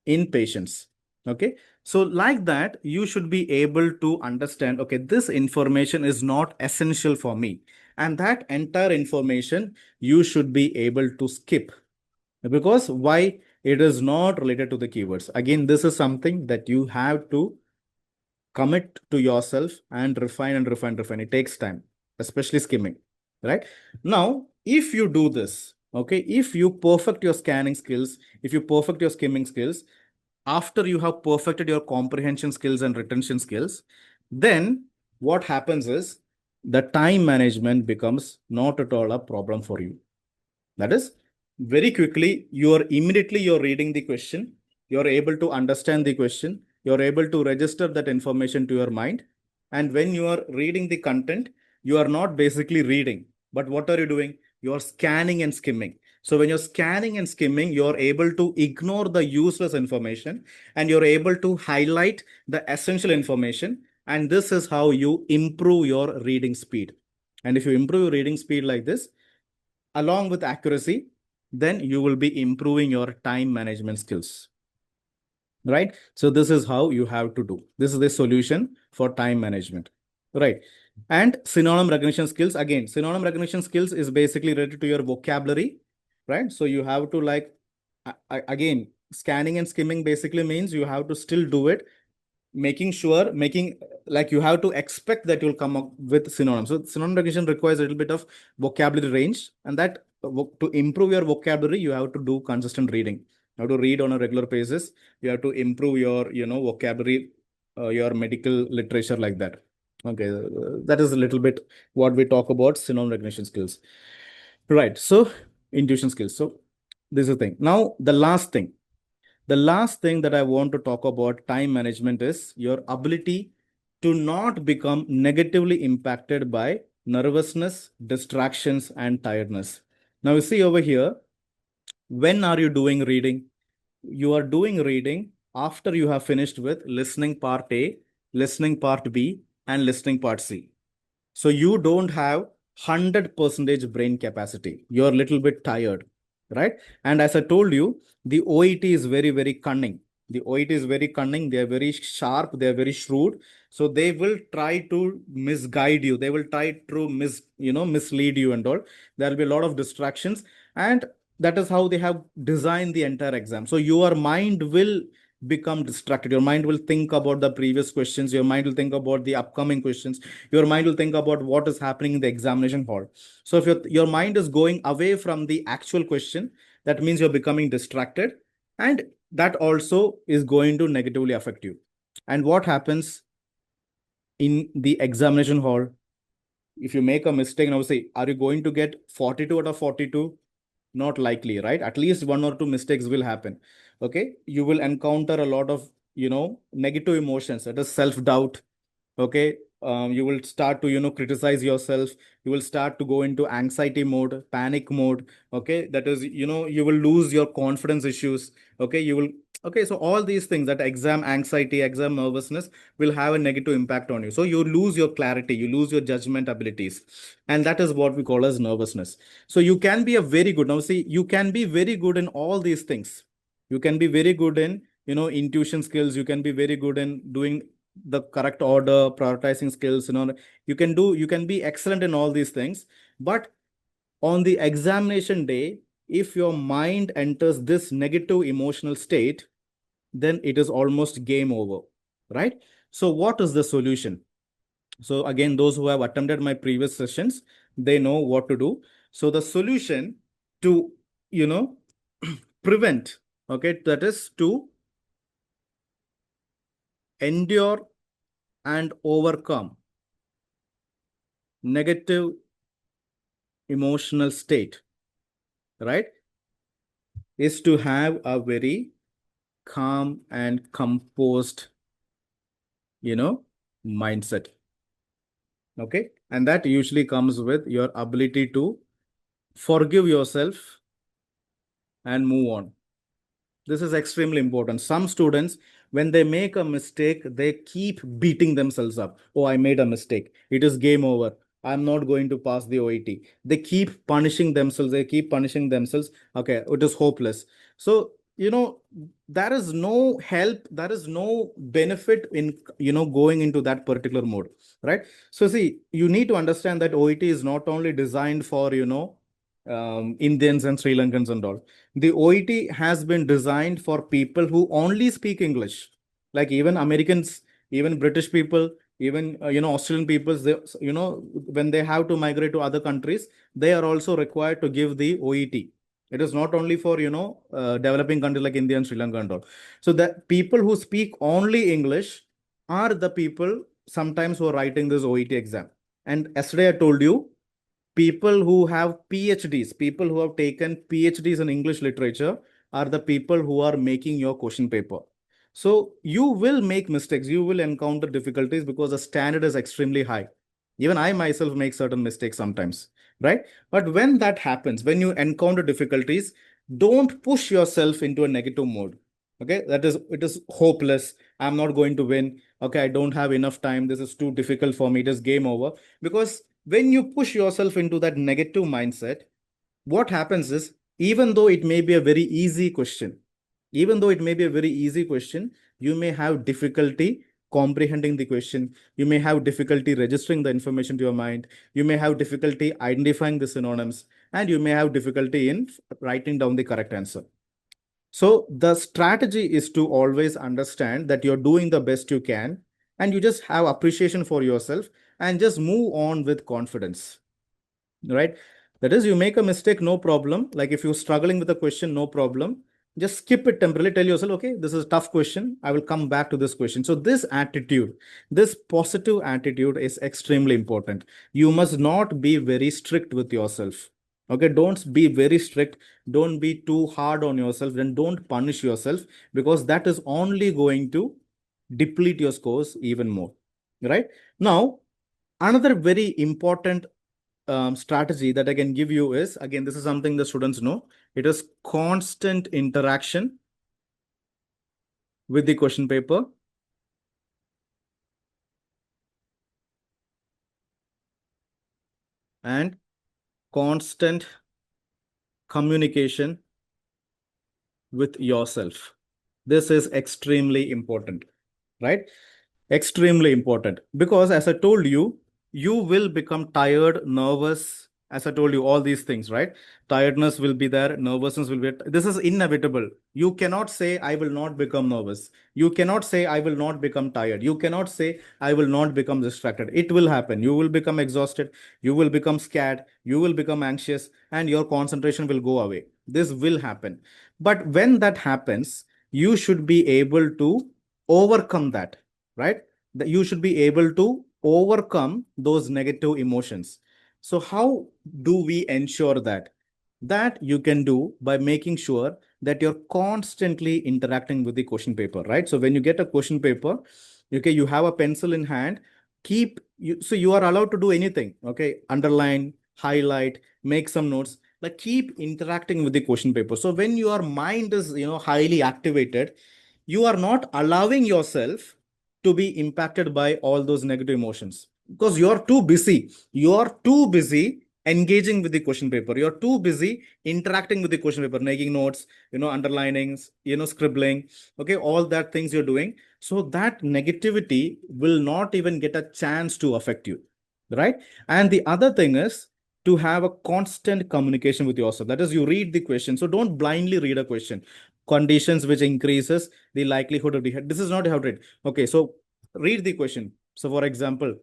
S1: in patients. Okay, so like that, you should be able to understand, okay, this information is not essential for me. And that entire information you should be able to skip. Because why? It is not related to the keywords. Again, this is something that you have to commit to yourself and refine and refine, refine. It takes time, especially skimming, right? Now, if you do this, okay, if you perfect your scanning skills, if you perfect your skimming skills, after you have perfected your comprehension skills and retention skills, then what happens is the time management becomes not at all a problem for you. That is, very quickly, you're reading the question, you're able to understand the question, you're able to register that information to your mind. And when you are reading the content, you are not basically reading, but what are you doing? You're scanning and skimming. So when you're scanning and skimming, you're able to ignore the useless information and you're able to highlight the essential information. And this is how you improve your reading speed. And if you improve your reading speed like this, along with accuracy, then you will be improving your time management skills, right? So this is how you have to do. This is the solution for time management, right? And synonym recognition skills, again, synonym recognition skills is basically related to your vocabulary, right? So you have to like, again, scanning and skimming basically means you have to still do it, making like you have to expect that you'll come up with synonyms. So synonym recognition requires a little bit of vocabulary range, and that to improve your vocabulary, you have to do consistent reading. You have to read on a regular basis. You have to improve your, vocabulary, your medical literature like that. Okay, that is a little bit what we talk about synonym recognition skills. Right. So intuition skills. So this is the thing. Now, the last thing that I want to talk about time management is your ability to not become negatively impacted by nervousness, distractions, and tiredness. Now, you see over here, when are you doing reading? You are doing reading after you have finished with listening part A, listening part B, and listening part C. So you don't have 100% brain capacity. You're a little bit tired, right? And as I told you, the OET is very, very cunning. The OET is very cunning. They are very sharp. They are very shrewd. So they will try to misguide you. They will try to mislead you and all. There will be a lot of distractions. And that is how they have designed the entire exam. So your mind will become distracted. Your mind will think about the previous questions. Your mind will think about the upcoming questions. Your mind will think about what is happening in the examination hall. So if your mind is going away from the actual question, that means you're becoming distracted, and that also is going to negatively affect you. And what happens in the examination hall? If you make a mistake, now say, are you going to get 42 out of 42? Not likely, right? At least one or two mistakes will happen. Okay, you will encounter a lot of negative emotions. That is self-doubt. Okay, you will start to criticize yourself. You will start to go into anxiety mode, panic mode. Okay, that is, you will lose your confidence issues. Okay, you will. Okay, so all these things, that exam anxiety, exam nervousness, will have a negative impact on you. So you lose your clarity, you lose your judgment abilities, and that is what we call as nervousness. So you can be a very good, now see, you can be very good in all these things. You can be very good in intuition skills. You can be very good in doing the correct order, prioritizing skills. You can be excellent in all these things. But on the examination day, if your mind enters this negative emotional state, then it is almost game over, right? So what is the solution? So again, those who have attended my previous sessions, they know what to do. So the solution to, prevent, okay, that is to endure and overcome negative emotional state, right, is to have a very calm and composed, mindset. Okay. And that usually comes with your ability to forgive yourself and move on. This is extremely important. Some students, when they make a mistake, they keep beating themselves up. Oh, I made a mistake. It is game over. I'm not going to pass the OET. They keep punishing themselves. They keep punishing themselves. Okay, it is hopeless. So, there is no help. There is no benefit in, going into that particular mode, right? So, see, you need to understand that OET is not only designed for, Indians and Sri Lankans and all. The OET has been designed for people who only speak English, like even Americans, even British people, even Australian peoples. They, when they have to migrate to other countries, they are also required to give the OET. It is not only for developing countries like India and Sri Lanka and all. So the people who speak only English are the people sometimes who are writing this OET exam. And yesterday I told you, people who have PhDs, people who have taken PhDs in English literature are the people who are making your question paper. So you will make mistakes, you will encounter difficulties because the standard is extremely high. Even I myself make certain mistakes sometimes, right? But when that happens, when you encounter difficulties, don't push yourself into a negative mode. Okay, it is hopeless. I'm not going to win. Okay, I don't have enough time. This is too difficult for me. It is game over. Because when you push yourself into that negative mindset, what happens is, even though it may be a very easy question, even though it may be a very easy question, you may have difficulty comprehending the question. You may have difficulty registering the information to your mind. You may have difficulty identifying the synonyms, and you may have difficulty in writing down the correct answer. So the strategy is to always understand that you're doing the best you can, and you just have appreciation for yourself and just move on with confidence, right? That is, you make a mistake, no problem. Like if you're struggling with a question, no problem. Just skip it temporarily. Tell yourself, okay, this is a tough question. I will come back to this question. So this attitude, this positive attitude is extremely important. You must not be very strict with yourself. Okay, don't be very strict. Don't be too hard on yourself. Then don't punish yourself, because that is only going to deplete your scores even more, right? Now, another very important strategy that I can give you is, again, this is something the students know. It is constant interaction with the question paper and constant communication with yourself. This is extremely important, right? Extremely important, because as I told you, you will become tired, nervous. As I told you, all these things, right? Tiredness will be there, nervousness will be there. This is inevitable. You cannot say, I will not become nervous. You cannot say, I will not become tired. You cannot say, I will not become distracted. It will happen. You will become exhausted. You will become scared. You will become anxious, and your concentration will go away. This will happen. But when that happens, you should be able to overcome that, right? That you should be able to overcome those negative emotions. So how do we ensure that? That you can do by making sure that you're constantly interacting with the question paper, right? So when you get a question paper, okay, you have a pencil in hand, keep you, so you are allowed to do anything, okay? Underline, highlight, make some notes, like keep interacting with the question paper. So when your mind is, highly activated, you are not allowing yourself to be impacted by all those negative emotions, because you're too busy engaging with the question paper. You're too busy interacting with the question paper, making notes, underlinings, scribbling, okay, all that things you're doing. So that negativity will not even get a chance to affect you, right? And the other thing is to have a constant communication with yourself. That is, you read the question. So don't blindly read a question. Conditions which increases the likelihood of dehydration. This is not how to read. Okay, so read the question. So for example,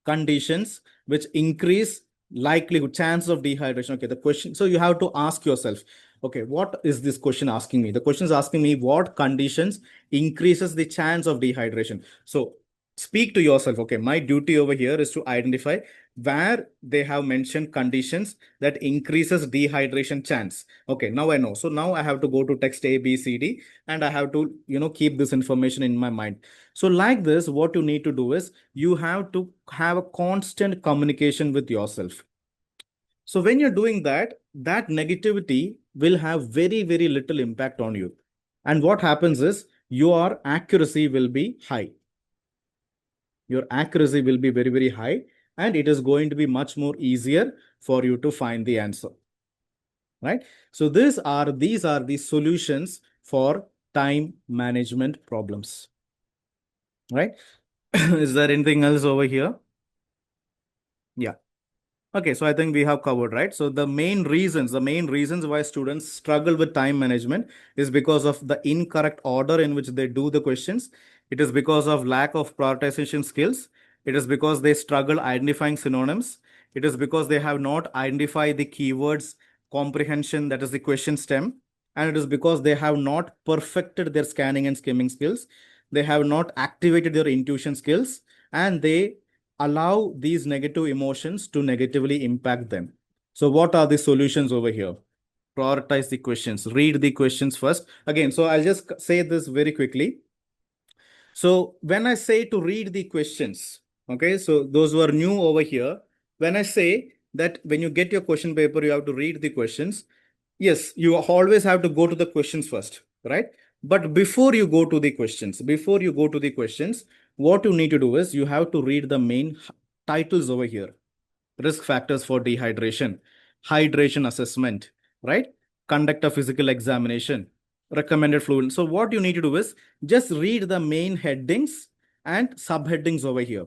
S1: conditions which increase likelihood, chance of dehydration. Okay, the question, so you have to ask yourself, okay, what is this question asking me? The question is asking me what conditions increases the chance of dehydration. So speak to yourself, okay, my duty over here is to identify where they have mentioned conditions that increases dehydration chance. Okay, now I know. So now I have to go to text A, B, C, D, and I have to, keep this information in my mind. So like this, what you need to do is you have to have a constant communication with yourself. So when you're doing that, that negativity will have very, very little impact on you. And what happens is your accuracy will be high. Your accuracy will be very, very high, and it is going to be much more easier for you to find the answer, right? So these are the solutions for time management problems, right? Is there anything else over here? Yeah. Okay, so I think we have covered, right? So the main reasons why students struggle with time management is because of the incorrect order in which they do the questions. It is because of lack of prioritization skills. It is because they struggle identifying synonyms. It is because they have not identified the keywords comprehension, that is the question stem. And it is because they have not perfected their scanning and skimming skills. They have not activated their intuition skills, and they allow these negative emotions to negatively impact them. So what are the solutions over here? Prioritize the questions, read the questions first. Again, so I'll just say this very quickly. So when I say to read the questions, okay, so those who are new over here, when I say that when you get your question paper, you have to read the questions. Yes, you always have to go to the questions first, right? But before you go to the questions, what you need to do is you have to read the main titles over here. Risk factors for dehydration, hydration assessment, right? Conduct a physical examination, recommended fluid. So what you need to do is just read the main headings and subheadings over here.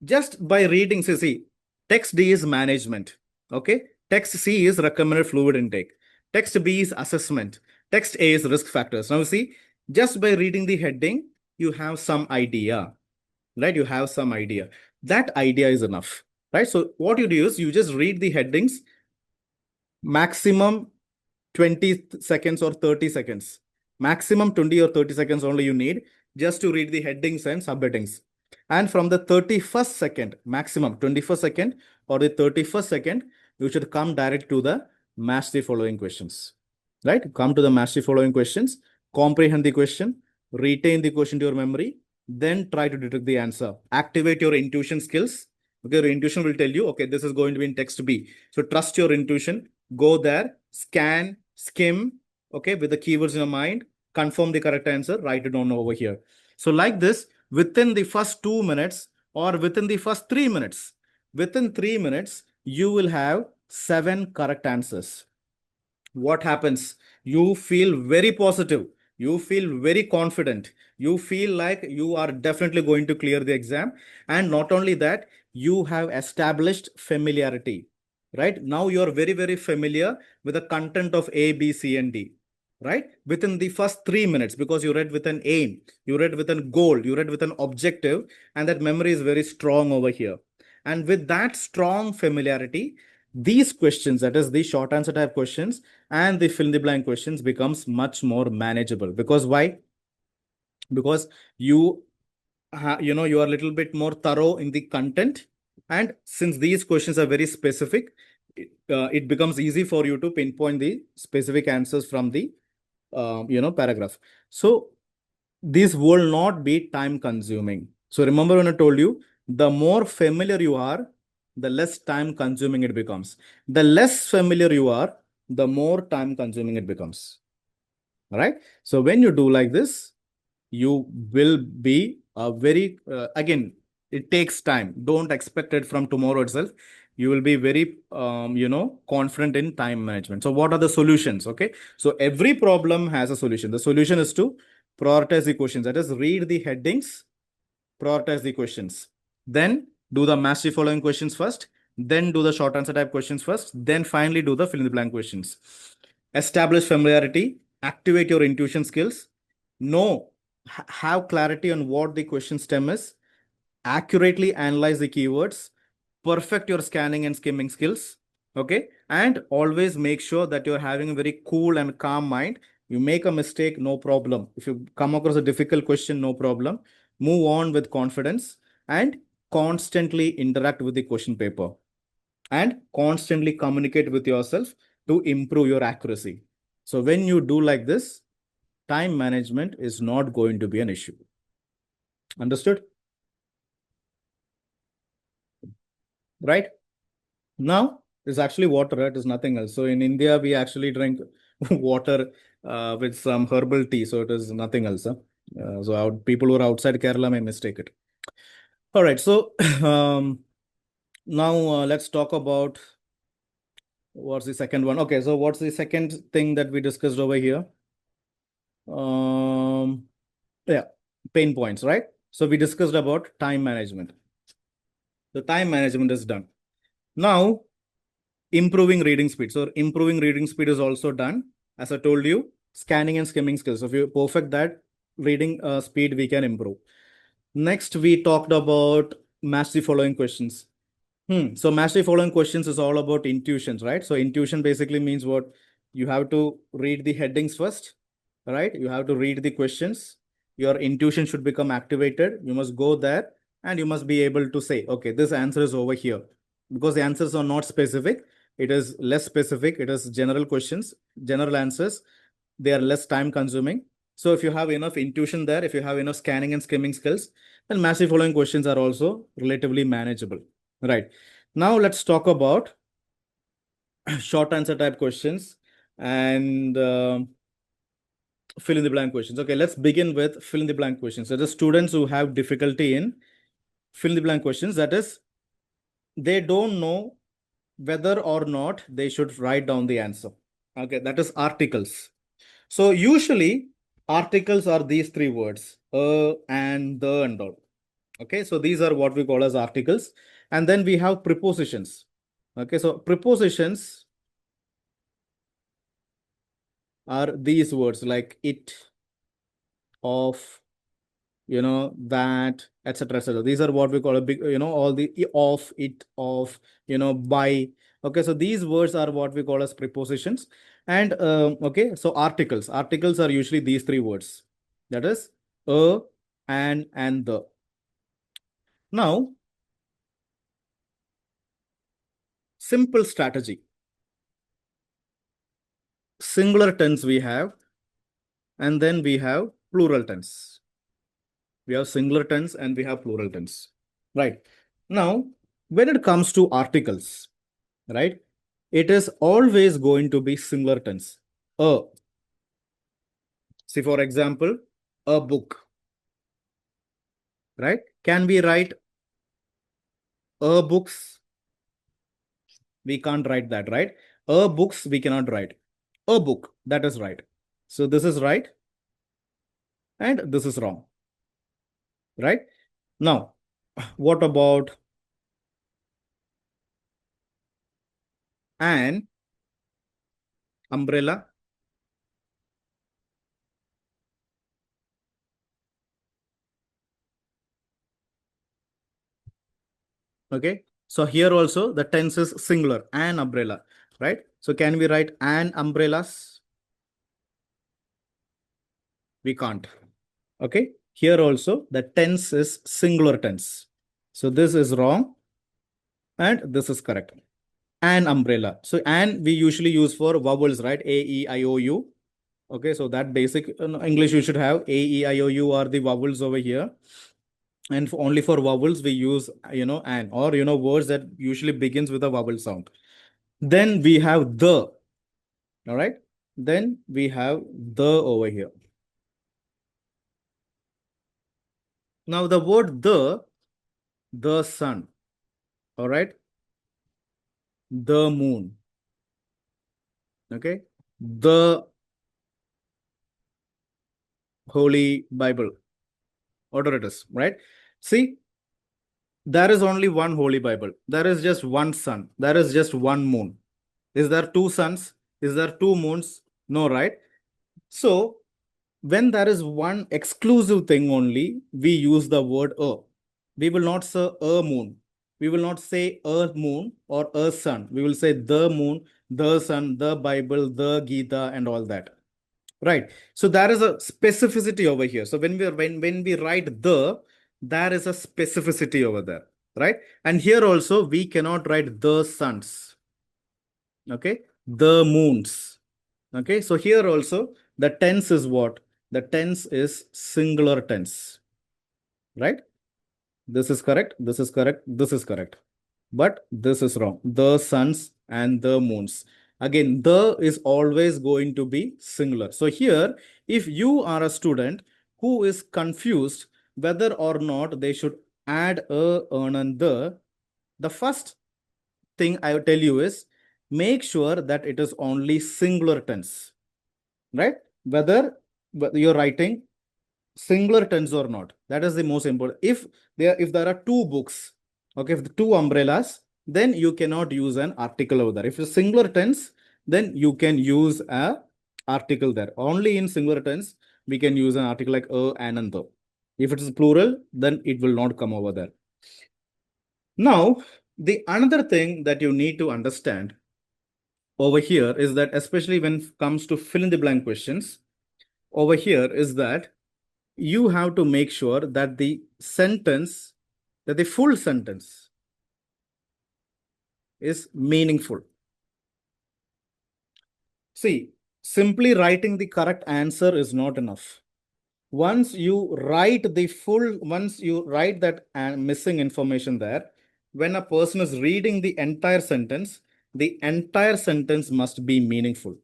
S1: Just by reading, see, text D is management. Okay. Text C is recommended fluid intake. Text B is assessment. Text A is risk factors. Now see, just by reading the heading, you have some idea, right? You have some idea. That idea is enough, right? So what you do is you just read the headings, maximum 20 seconds or 30 seconds. Maximum 20 or 30 seconds only you need just to read the headings and subheadings. And from the 31st second, maximum 21st second or the 31st second, you should come direct to the match the following questions, right? Come to the match the following questions, comprehend the question, retain the question to your memory, then try to detect the answer. Activate your intuition skills. Okay, your intuition will tell you, okay, this is going to be in text B. So trust your intuition. Go there, scan, skim, okay, with the keywords in your mind, confirm the correct answer, write it down over here. So like this, within the first 2 minutes or within the first 3 minutes, within 3 minutes, you will have 7 correct answers. What happens? You feel very positive. You feel very confident. You feel like you are definitely going to clear the exam. And not only that, you have established familiarity, right? Now you are very, very familiar with the content of A, B, C, and D, right? Within the first 3 minutes, because you read with an aim, you read with a goal, you read with an objective, and that memory is very strong over here. And with that strong familiarity, these questions, that is the short answer type questions and the fill in the blank questions, becomes much more manageable. Because why? Because you you are a little bit more thorough in the content, and since these questions are very specific, it becomes easy for you to pinpoint the specific answers from the paragraph. So this will not be time consuming. So remember when I told you, the more familiar you are, the less time consuming it becomes. The less familiar you are, the more time consuming it becomes. All right. So when you do like this, you will be a very, again, it takes time. Don't expect it from tomorrow itself. You will be very, confident in time management. So what are the solutions? Okay. So every problem has a solution. The solution is to prioritize the questions. That is, read the headings, prioritize the questions. Then do the mastery following questions first. Then do the short answer type questions first. Then finally do the fill in the blank questions. Establish familiarity. Activate your intuition skills. Know, have clarity on what the question stem is. Accurately analyze the keywords. Perfect your scanning and skimming skills. Okay. And always make sure that you're having a very cool and calm mind. You make a mistake, no problem. If you come across a difficult question, no problem. Move on with confidence and constantly interact with the question paper and constantly communicate with yourself to improve your accuracy. So when you do like this, time management is not going to be an issue. Understood? Right? Now, it's actually water, right? It's nothing else. So in India, we actually drink water with some herbal tea. So it is nothing else. Huh? People who are outside Kerala may mistake it. All right. So now let's talk about what's the second one. Okay. So what's the second thing that we discussed over here? Yeah, pain points, right? So we discussed about time management. The time management is done. Now, improving reading speed. So improving reading speed is also done. As I told you, scanning and skimming skills. So if you perfect that, reading speed we can improve. Next, we talked about match the following questions. So match the following questions is all about intuitions, right? So intuition basically means what? You have to read the headings first, right? You have to read the questions. Your intuition should become activated. You must go there and you must be able to say, okay, this answer is over here. Because the answers are not specific, it is less specific. It is general questions, general answers. They are less time consuming. So if you have enough intuition there, if you have enough scanning and skimming skills, then massive following questions are also relatively manageable. Right. Now let's talk about short answer type questions and fill in the blank questions. Okay, let's begin with fill in the blank questions. So the students who have difficulty in fill in the blank questions, that is, they don't know whether or not they should write down the answer. Okay, that is articles. So usually Articles are these three words, and the and all. Okay, so these are what we call as articles. And then we have prepositions. Okay, so prepositions are these words like it, of, that, etc., etc. These are what we call a big, all the of, it, of, by. Okay, so these words are what we call as prepositions. And okay, so articles are usually these three words, that is a, and the. Now, simple strategy. Singular tense we have, and then we have plural tense. We have singular tense and we have plural tense. Right. Now, when it comes to articles, right, it is always going to be singular tense. A. See, for example, a book. Right? Can we write a books? We can't write that, right? A books, we cannot write. A book, that is right. So this is right and this is wrong. Right? Now, what about an umbrella? Okay. So here also the tense is singular, an umbrella, right? So can we write an umbrellas? We can't. Okay. Here also the tense is singular tense. So this is wrong and this is correct. An umbrella. So an we usually use for vowels, right? A, E, I, O, U. Okay. So that basic English you should have A, E, I, O, U are the vowels over here. And only for vowels we use, an, or, words that usually begins with a vowel sound. Then we have the. All right. Then we have the over here. Now the word the sun. All right. The moon. Okay. The Holy Bible. Whatever it is, right? See, there is only one Holy Bible. There is just one sun. There is just one moon. Is there two suns? Is there two moons? No, right? So when there is one exclusive thing only, we use the word a. We will not say a moon. We will not say a moon or a sun. We will say the moon, the sun, the Bible, the Gita, and all that. Right. So there is a specificity over here. So when we write the, there is a specificity over there. Right. And here also we cannot write the suns. Okay. The moons. Okay. So here also the tense is what? The tense is singular tense. Right. This is correct. This is correct. This is correct. But this is wrong. The suns and the moons. Again, the is always going to be singular. So here, if you are a student who is confused whether or not they should add a, an, and the first thing I will tell you is make sure that it is only singular tense, right? Whether you're writing singular tense or not. That is the most important. If there are two books, okay, if the two umbrellas, then you cannot use an article over there. If it's singular tense, then you can use a article there. Only in singular tense, we can use an article like a, an, and the. If it is plural, then it will not come over there. Now, the another thing that you need to understand over here is that, especially when it comes to fill in the blank questions, over here is that you have to make sure that the full sentence is meaningful. See, simply writing the correct answer is not enough. Once you write that missing information there, when a person is reading the entire sentence must be meaningful.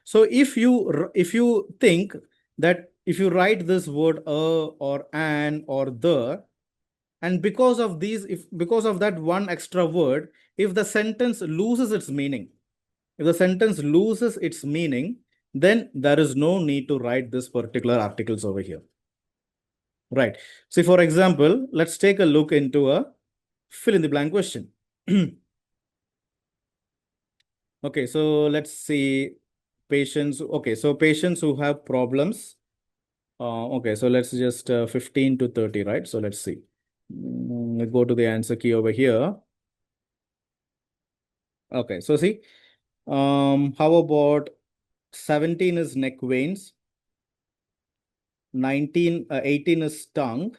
S1: So if you think that if you write this word a or an or the, and because of that one extra word, if the sentence loses its meaning, then there is no need to write this particular articles over here. Right. So for example, let's take a look into a fill in the blank question. Okay, so let's see patients. Okay, so patients who have problems. Okay, so let's just 15 to 30, right? So let's see. Let's go to the answer key over here. Okay, so see, how about 17 is neck veins, 18 is tongue,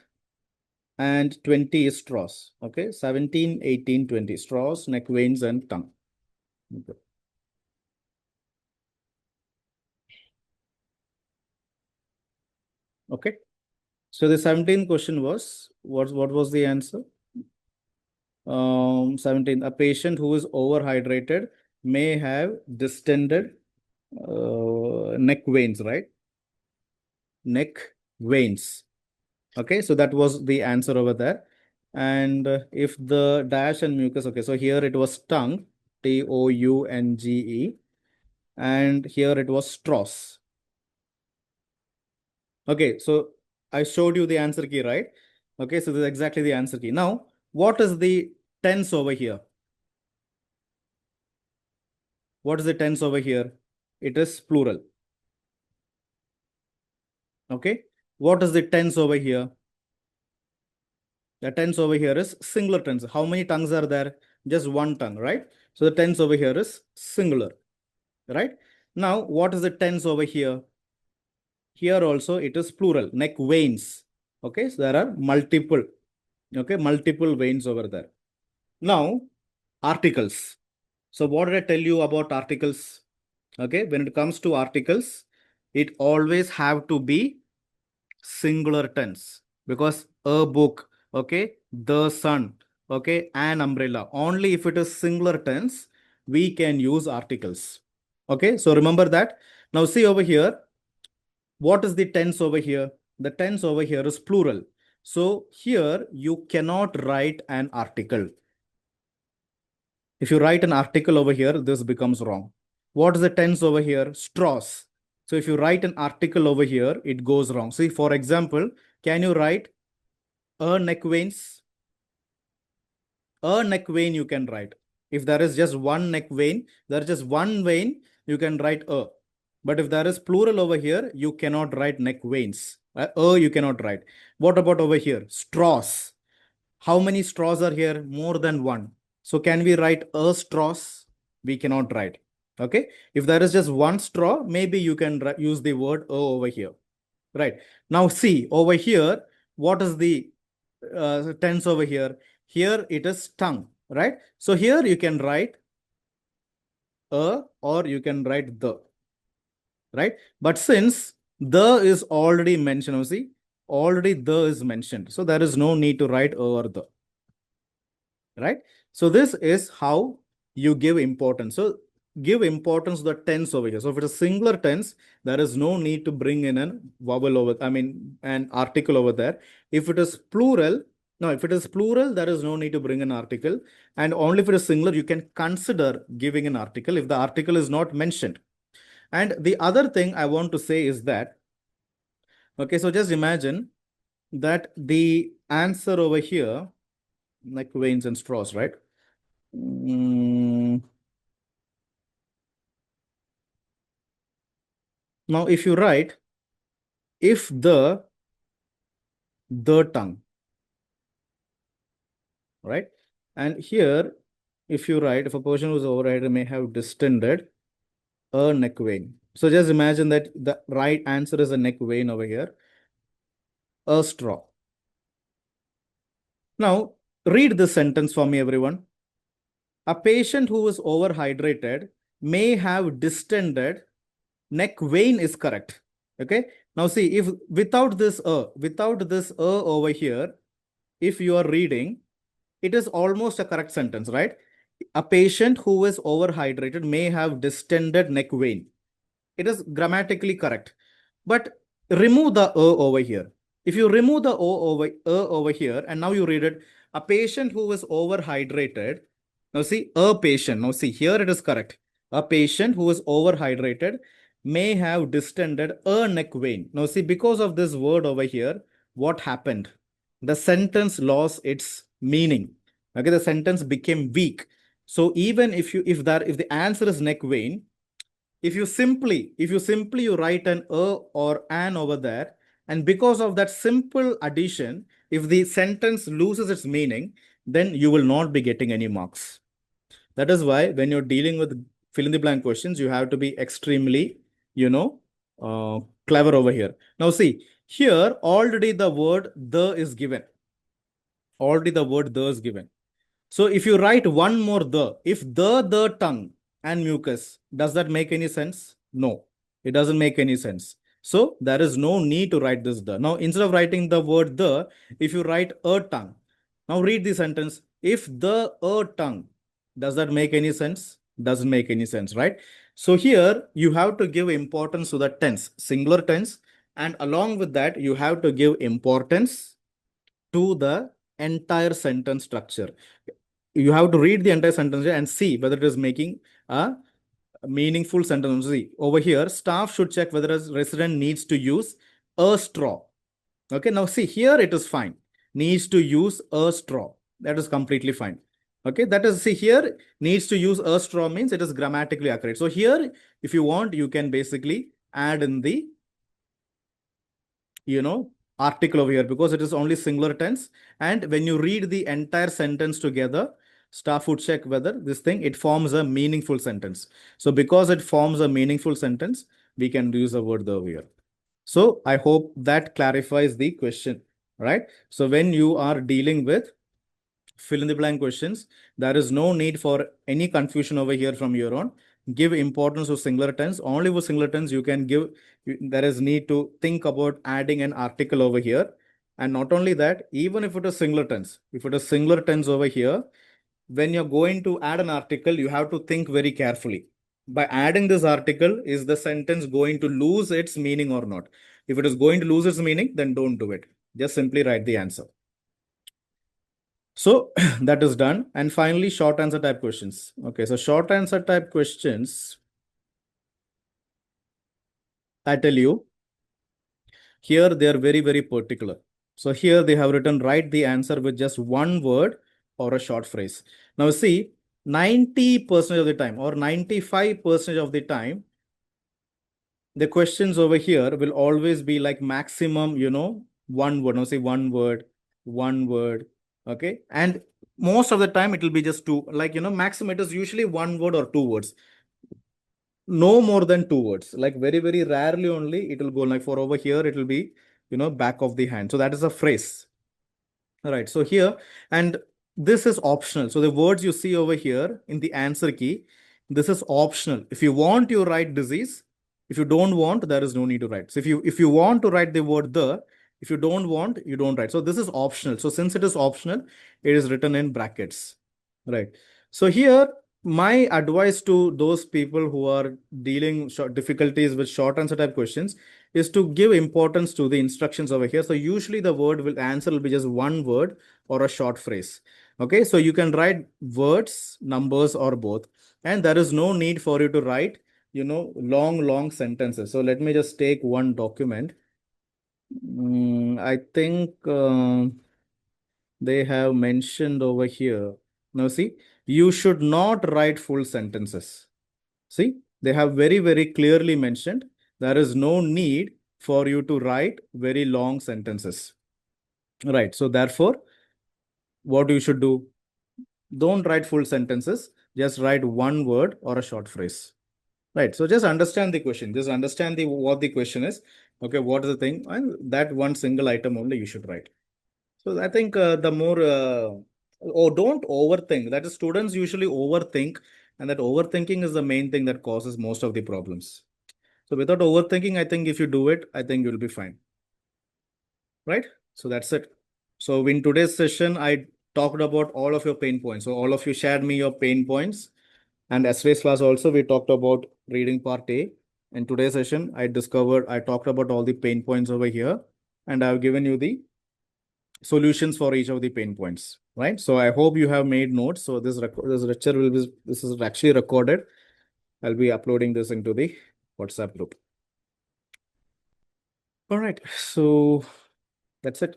S1: and 20 is straws. Okay, 17, 18, 20 straws, neck veins, and tongue. Okay. Okay. So the 17th question was, what was the answer? 17, a patient who is overhydrated may have distended neck veins, right? Neck veins. Okay, so that was the answer over there. And if the dash and mucus, okay, so here it was tongue, Tounge, and here it was straws. Okay, so I showed you the answer key, right? Okay, so this is exactly the answer key. Now, what is the tense over here? What is the tense over here? It is plural. Okay. What is the tense over here? The tense over here is singular tense. How many tongues are there? Just one tongue, right? So the tense over here is singular, right? Now, what is the tense over here? Here also it is plural, neck veins. Okay, so there are multiple, okay, multiple veins over there. Now, articles. So what did I tell you about articles? Okay, when it comes to articles, it always have to be singular tense because a book, okay, the sun, okay, an umbrella. Only if it is singular tense, we can use articles. Okay, so remember that. Now see over here, what is the tense over here? The tense over here is plural. So here you cannot write an article. If you write an article over here, this becomes wrong. What is the tense over here? Straws. So if you write an article over here, it goes wrong. See, for example, can you write a neck veins? A neck vein you can write. If there is just one neck vein, there is just one vein, you can write a. But if there is plural over here, you cannot write neck veins. You cannot write. What about over here? Straws. How many straws are here? More than one. So can we write a straws? We cannot write. Okay. If there is just one straw, maybe you can use the word a over here. Right. Now see over here, what is the tense over here? Here it is tongue, right? So here you can write a or you can write the, right? But since the is already mentioned, see, already the is mentioned. So there is no need to write a or the, right? So this is how you give importance. So give importance to the tense over here. So if it is singular tense, there is no need to bring in an vowel over, an article over there. If it is plural, no, if it is plural, there is no need to bring an article. And only if it is singular, you can consider giving an article if the article is not mentioned. And the other thing I want to say is that, okay, so just imagine that the answer over here, like veins and straws, right? Now, if you write, if the tongue, right? And here, if you write, if a person who's overridden may have distended a neck vein. So just imagine that the right answer is a neck vein over here, a straw. Now, read this sentence for me, everyone. A patient who is overhydrated may have distended neck vein is correct. Okay. Now see, if without this over here, if you are reading, it is almost a correct sentence, right? A patient who is overhydrated may have distended neck vein. It is grammatically correct. But remove the over here. If you remove the over here, and now you read it, a patient who is overhydrated. Now see, a patient. Now see, here it is correct. A patient who is overhydrated may have distended a neck vein. Now see, because of this word over here, what happened? The sentence lost its meaning. Okay, the sentence became weak. So even if the answer is neck vein, if you simply you write an a or an over there, and because of that simple addition, if the sentence loses its meaning, then you will not be getting any marks. That is why when you're dealing with fill in the blank questions, you have to be extremely, you know, clever over here. Now see, here already the word the is given. Already the word the is given. So if you write one more if the tongue and mucus, does that make any sense? No, it doesn't make any sense. So there is no need to write this the. Now, instead of writing the word the, if you write a tongue, now read the sentence. If the a tongue, does that make any sense? Doesn't make any sense, right? So here you have to give importance to the tense, singular tense, and along with that, you have to give importance to the entire sentence structure. You have to read the entire sentence and see whether it is making a meaningful sentence. See, over here, staff should check whether a resident needs to use a straw. Okay, now see, here it is fine. Needs to use a straw. That is completely fine. Okay, that is, see, here needs to use a straw means it is grammatically accurate. So here, if you want, you can basically add in the, article over here, because it is only singular tense. And when you read the entire sentence together, staff would check whether this thing, it forms a meaningful sentence. So because it forms a meaningful sentence, we can use the word the over here. So I hope that clarifies the question, right? So when you are dealing with fill in the blank questions, there is no need for any confusion over here from your own. Give importance to singular tense. Only with singular tense you can give, there is need to think about adding an article over here. And not only that, even if it is singular tense, if it is singular tense over here, when you're going to add an article, you have to think very carefully. By adding this article, is the sentence going to lose its meaning or not? If it is going to lose its meaning, then don't do it. Just simply write the answer. So that is done. And finally, short answer type questions. Okay, so short answer type questions, I tell you, here they are very, very particular. So here they have written, write the answer with just one word or a short phrase. Now see, 90% of the time or 95% of the time, the questions over here will always be like maximum, one word. Now say one word. Okay. And most of the time it will be just two, like, maximum it is usually one word or two words. No more than two words. Like very, very rarely only it will go like for over here, it will be, back of the hand. So that is a phrase. All right. So here, and this is optional. So the words you see over here in the answer key, this is optional. If you want, you write disease. If you don't want, there is no need to write. So if you want to write the word the, if you don't want, you don't write. So this is optional. So since it is optional, it is written in brackets. Right. So here, my advice to those people who are dealing difficulties with short answer type questions is to give importance to the instructions over here. So usually the answer will be just one word or a short phrase. Okay, so you can write words, numbers, or both. And there is no need for you to write, long sentences. So let me just take one document. I think they have mentioned over here. Now see, you should not write full sentences. See, they have very, very clearly mentioned there is no need for you to write very long sentences. Right. So therefore, what you should do, don't write full sentences, just write one word or a short phrase. Right. So just understand the question. Just understand what the question is. Okay, what is the thing? And that one single item only you should write. So I think the more, don't overthink. That is, students usually overthink, and that overthinking is the main thing that causes most of the problems. So without overthinking, I think if you do it, I think you'll be fine. Right? So that's it. So in today's session, I talked about all of your pain points. So all of you shared me your pain points. And yesterday's class also, we talked about reading part A. In today's session, I talked about all the pain points over here, and I've given you the solutions for each of the pain points, right? So I hope you have made notes. So this lecture this is actually recorded. I'll be uploading this into the WhatsApp group. All right, so that's it.